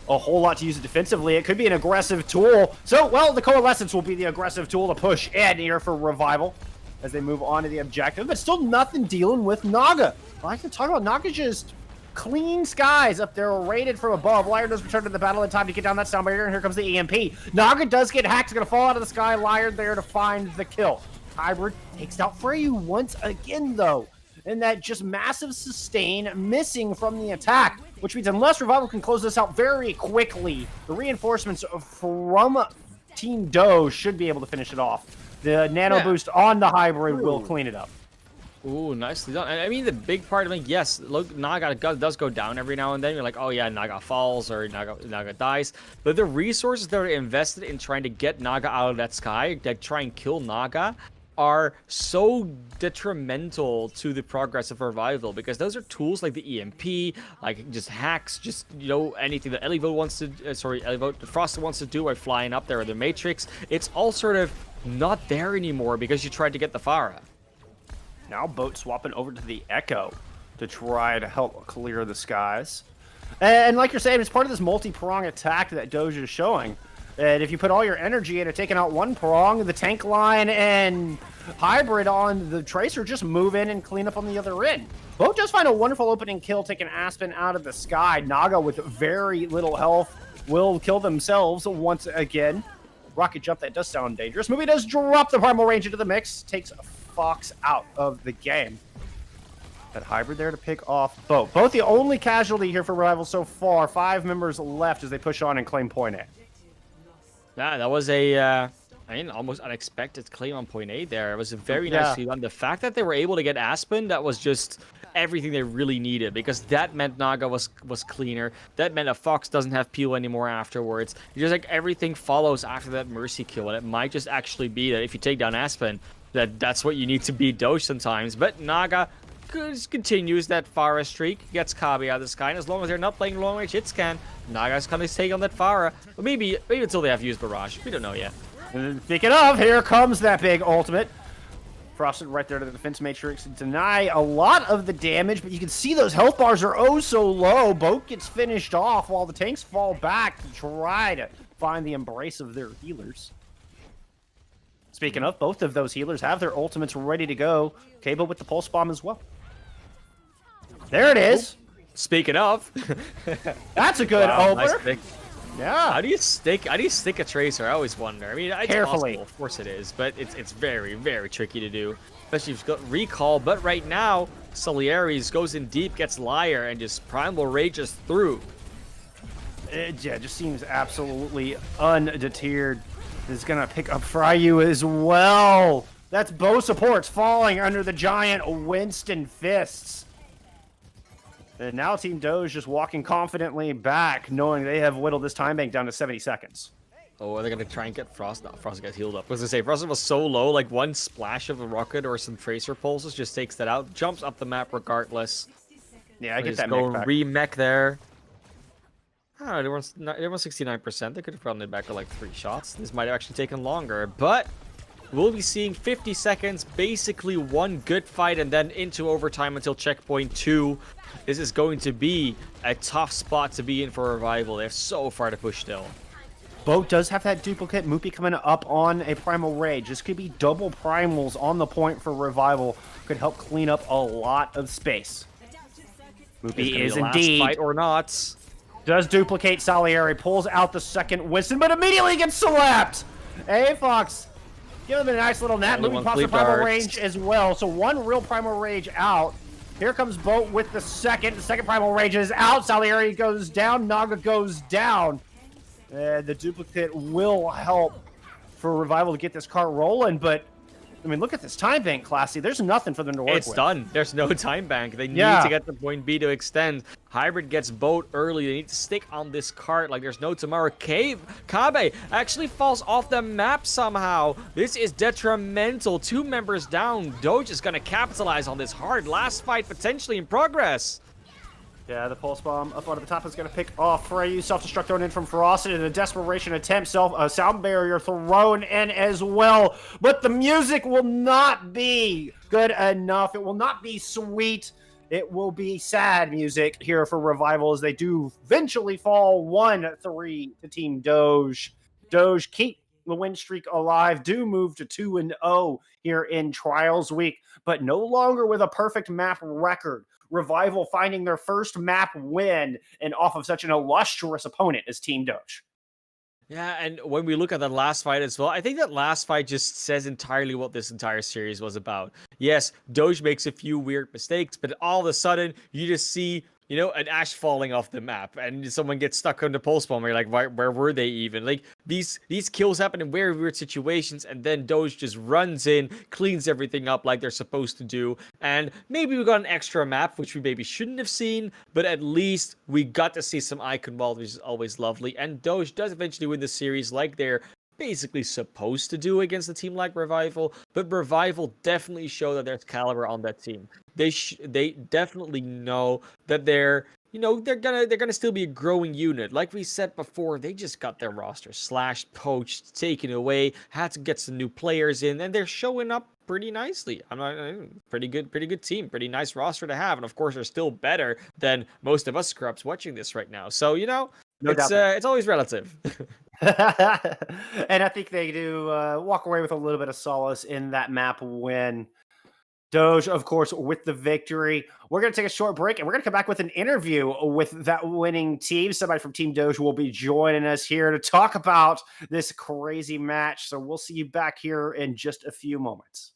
a whole lot to use it defensively. It could be an aggressive tool. So, well, the Coalescence will be the aggressive tool to push in here for Revival as they move on to the objective, but still nothing dealing with Naga. I can talk about Naga just clean skies up there, rated from above. Liar does return to the battle in time to get down that sound barrier, and here comes the EMP. Naga does get hacked. It's going to fall out of the sky. Liar there to find the kill. Hybrid takes out Freyu once again, though. And that just massive sustain missing from the attack, which means unless Revival can close this out very quickly, the reinforcements from Team Doge should be able to finish it off. The nano boost on the Hybrid will clean it up. Ooh, nicely done. I mean, the big part of it, yes, look, Naga does go down every now and then. You're like, oh yeah, Naga falls or Naga dies. But the resources that are invested in trying to get Naga out of that sky, that try and kill Naga, are so detrimental to the progress of Revival, because those are tools like the EMP, like just hacks, just, you know, anything that Elivote wants to, Frosted wants to do by flying up there, or the Matrix. It's all sort of not there anymore because you tried to get the Pharah. Now Boat swapping over to the Echo to try to help clear the skies. And like you're saying, it's part of this multi-prong attack that Doge is showing. And if you put all your energy into taking out one prong, the tank line and Hybrid on the Tracer just move in and clean up on the other end. Boat does find a wonderful opening kill, taking Aspen out of the sky. Naga with very little health will kill themselves once again. Rocket jump, that does sound dangerous. Movie does drop the primal range into the mix, takes Fox out of the game. That Hybrid there to pick off Boat. Both the only casualty here for Revival so far. 5 members left as they push on and claim point A. Yeah, that was a, almost unexpected claim on point A there. It was a very nicely done. The fact that they were able to get Aspen, that was just everything they really needed, because that meant Naga was cleaner. That meant a Fox doesn't have peel anymore afterwards. Just like everything follows after that Mercy kill, and it might just actually be that if you take down Aspen, that's what you need to beat Doge sometimes. But Naga continues that Pharah streak, gets Kabi out of the sky, and as long as they're not playing long range hit scan, Naga's gonna take on that Pharah. But maybe until they have used Barrage. We don't know yet. And speaking of, here comes that big ultimate. Frosted right there to the defense matrix. Deny a lot of the damage, but you can see those health bars are oh so low. Boat gets finished off while the tanks fall back to try to find the embrace of their healers. Speaking of, both of those healers have their ultimates ready to go. Cable with the pulse bomb as well. There it is. speaking of, That's a good wow, nice opener. pick. Yeah. How do you stick a tracer? I always wonder. I mean, it's Carefully. possible, of course it is, but it's very, very tricky to do, especially if you've got recall. But right now, Salieri's goes in deep, gets Liar, and just Primal rages through. It just seems absolutely undeterred. Is gonna pick up Fryu as well. That's bow supports falling under the giant Winston fists. And now Team Doge just walking confidently back, knowing they have whittled this time bank down to 70 seconds. Oh, are they gonna try and get Frost? No, Frost gets healed up. I was gonna say, Frost was so low, like one splash of a rocket or some tracer pulses just takes that out, jumps up the map regardless. Yeah, I get that go mech back. re-mech there. Oh, everyone's 69%. They could have gotten it back with like 3 shots. This might have actually taken longer, but we'll be seeing 50 seconds, basically one good fight, and then into overtime until checkpoint 2. This is going to be a tough spot to be in for Revival. They have so far to push still. Boat does have that duplicate. Moopy coming up on a Primal Rage. This could be double Primals on the point for Revival. Could help clean up a lot of space. Moopy is indeed. Fight or not. Does duplicate Salieri. Pulls out the second Winston, but immediately gets slapped. Hey, Fox. Give him a nice little nap. Moopy pops the Primal Rage as well. So one real Primal Rage out. Here comes Boat with the second. The second Primal Rage is out. Salieri goes down. Naga goes down. And the duplicate will help for Revival to get this cart rolling, but I mean, look at this time bank, Classy. There's nothing for them to work with. It's done. There's no time bank. They need to get to point B to extend. Hybrid gets Boat early. They need to stick on this cart like there's no tomorrow. Kabe actually falls off the map somehow. This is detrimental. 2 members down. Doge is going to capitalize on this hard last fight potentially in progress. Yeah, the pulse bomb up onto the top is going to pick off Freyu. Self-destruct thrown in from Ferocity in a desperation attempt. Sound barrier thrown in as well. But the music will not be good enough. It will not be sweet. It will be sad music here for Revival as they do eventually fall 1-3 to Team Doge. Doge keep the win streak alive, do move to 2-0 here in Trials Week, but no longer with a perfect map record. Revival finding their first map win and off of such an illustrious opponent as Team Doge. Yeah, and when we look at the last fight as well, I think that last fight just says entirely what this entire series was about. Yes, Doge makes a few weird mistakes, but all of a sudden, you just see, you know, an Ashe falling off the map, and someone gets stuck on the pulse bomb. You're like, where were they even? Like, these kills happen in very weird situations, and then Doge just runs in, cleans everything up like they're supposed to do, and maybe we got an extra map, which we maybe shouldn't have seen, but at least we got to see some icon wall, which is always lovely, and Doge does eventually win the series like they're basically supposed to do against a team like Revival, but Revival definitely show that there's caliber on that team. They definitely know that they're gonna still be a growing unit. Like we said before, they just got their roster slashed, poached, taken away, had to get some new players in, and they're showing up pretty nicely. Pretty good team, pretty nice roster to have, and of course they're still better than most of us scrubs watching this right now. So it's always relative. And I think they do walk away with a little bit of solace in that map win. Doge, of course, with the victory. We're going to take a short break, and we're going to come back with an interview with that winning team. Somebody from Team Doge will be joining us here to talk about this crazy match. So we'll see you back here in just a few moments.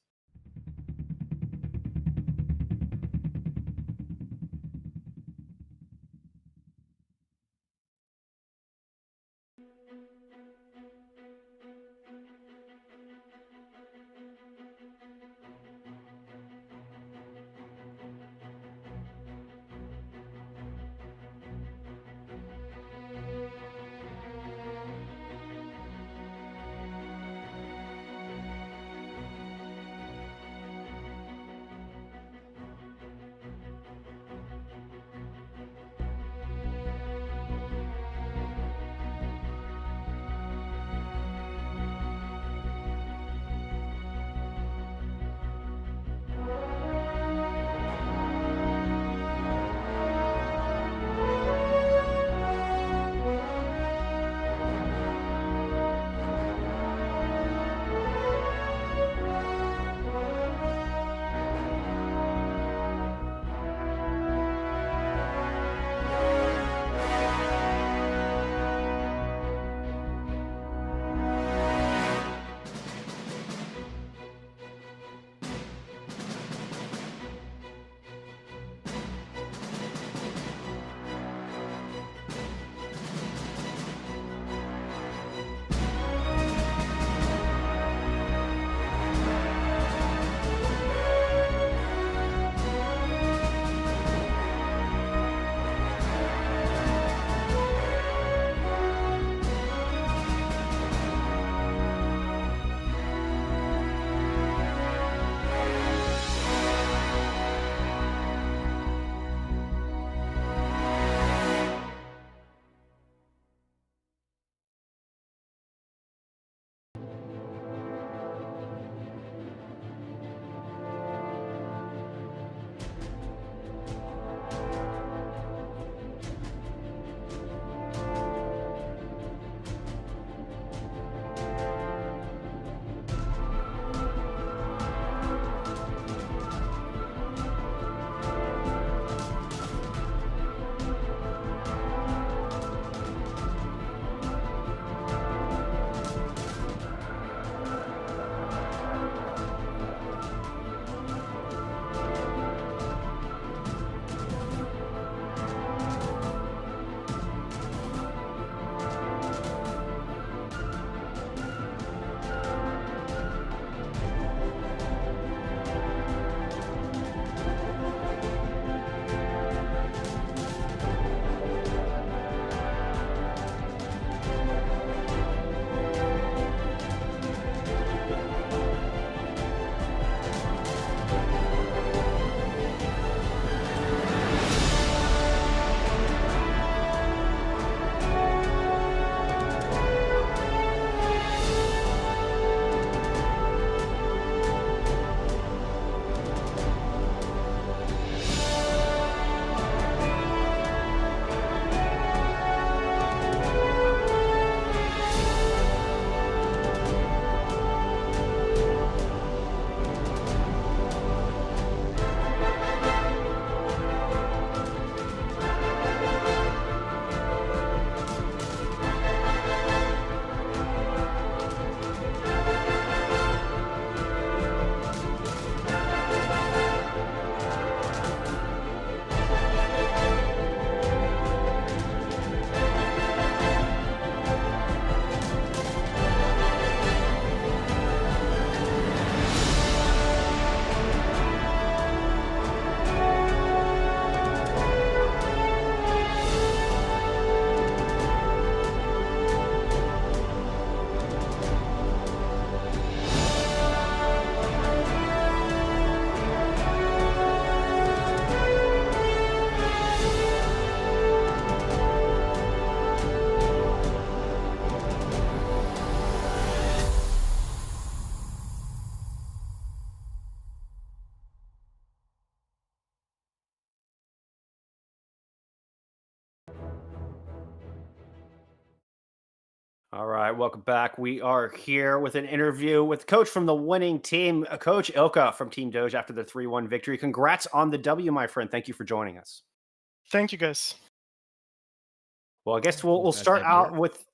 All right, welcome back. We are here with an interview with coach from the winning team, Coach Ilka from Team Doge after the 3-1 victory. Congrats on the W, my friend. Thank you for joining us. Thank you, guys. Well, I guess we'll Glad to start have you here. out with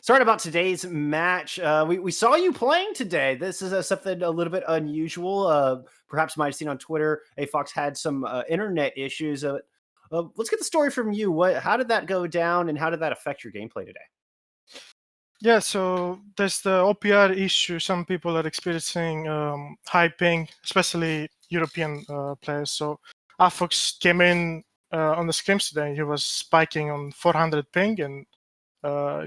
start about today's match. We saw you playing today. This is something a little bit unusual. Perhaps you might have seen on Twitter. A Fox had some internet issues. Let's get the story from you. How did that go down, and how did that affect your gameplay today? Yeah, so there's the OPR issue. Some people are experiencing high ping, especially European players. So Afox came in on the scrims today. He was spiking on 400 ping, and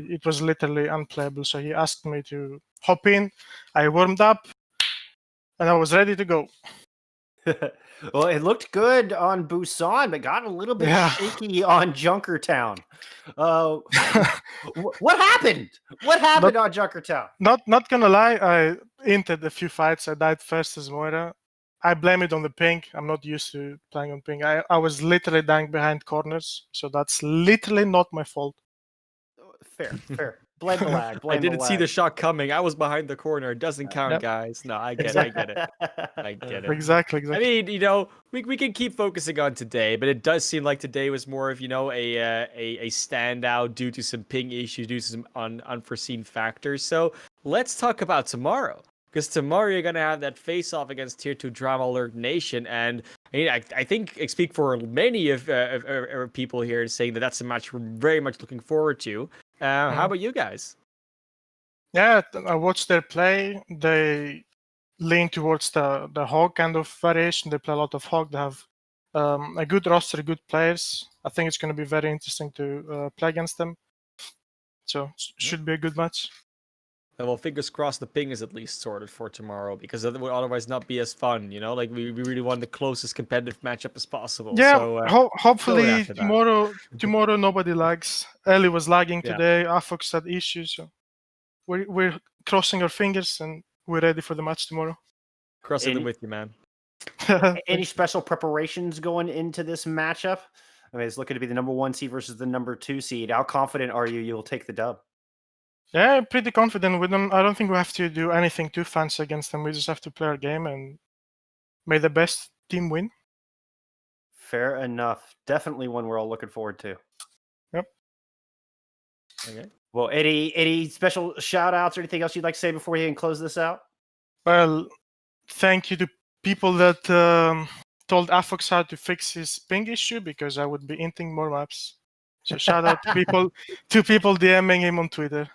it was literally unplayable. So he asked me to hop in. I warmed up, and I was ready to go. Well, it looked good on Busan, but got a little bit Yeah. shaky on Junkertown. Uh, what happened? What happened on Junkertown? Not gonna lie, I entered a few fights. I died first as Moira. I blame it on the ping. I'm not used to playing on ping. I was literally dying behind corners, so that's literally not my fault. Fair. Blame the lag. I Blame the didn't see the lag. shot coming. I was behind the corner. It doesn't count, Yep. guys. No, I get it. I get it. Exactly. I mean, we can keep focusing on today, but it does seem like today was more of, a standout due to some ping issues, due to some unforeseen factors. So let's talk about tomorrow. Because tomorrow you're going to have that face-off against Tier 2 Drama Alert Nation. And I think I speak for many of people here saying that that's a match we're very much looking forward to. How about you guys? Yeah, I watched their play. They lean towards the hog kind of variation. They play a lot of hog. They have a good roster, good players. I think it's going to be very interesting to play against them. So should be a good match. Well, fingers crossed the ping is at least sorted for tomorrow, because it would otherwise not be as fun, Like, we really want the closest competitive matchup as possible. Yeah, So, hopefully after that. tomorrow nobody lags. Ellie was lagging Yeah. today. Afox had issues, so we're crossing our fingers and we're ready for the match tomorrow. Crossing them with you, man. Any special preparations going into this matchup? I mean, it's looking to be the number 1 seed versus the number 2 seed. How confident are you'll take the dub? Yeah, pretty confident with them. I don't think we have to do anything too fancy against them. We just have to play our game and may the best team win. Fair enough. Definitely one we're all looking forward to. Yep. Okay. Well, any special shout outs or anything else you'd like to say before we can close this out? Well, thank you to people that told Afox how to fix his ping issue, because I would be inting more maps. So shout out to people DMing him on Twitter.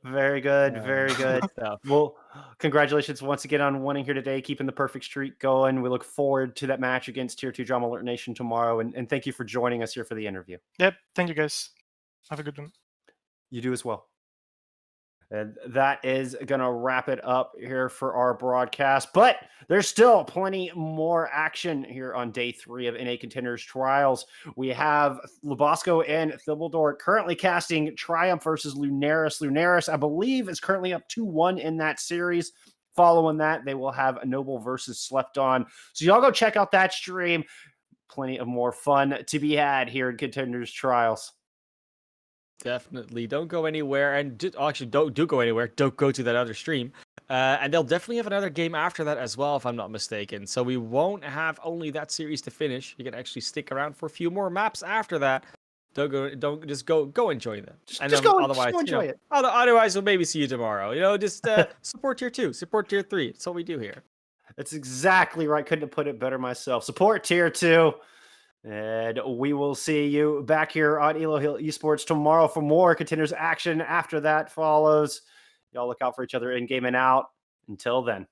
Very good. Very good. Stuff. Well, congratulations once again on winning here today, keeping the perfect streak going. We look forward to that match against Tier 2 Drama Alert Nation tomorrow. And thank you for joining us here for the interview. Yep. Thank you, guys. Have a good one. You do as well. And that is going to wrap it up here for our broadcast. But there's still plenty more action here on day 3 of NA Contenders Trials. We have Lubosco and Thibbledore currently casting Triumph versus Lunaris. Lunaris, I believe, is currently up 2-1 in that series. Following that, they will have Noble versus Slept On. So y'all go check out that stream. Plenty of more fun to be had here in Contenders Trials. Definitely. Don't go anywhere. And don't go anywhere. Don't go to that other stream. And they'll definitely have another game after that as well, if I'm not mistaken. So we won't have only that series to finish. You can actually stick around for a few more maps after that. Don't just go enjoy them. Just go enjoy it. Otherwise, we'll maybe see you tomorrow. Just support tier 2, support tier 3. That's what we do here. That's exactly right. Couldn't have put it better myself. Support tier 2. And we will see you back here on Elo Hill Esports tomorrow for more Contenders action. After that follows. Y'all look out for each other in game and out. Until then.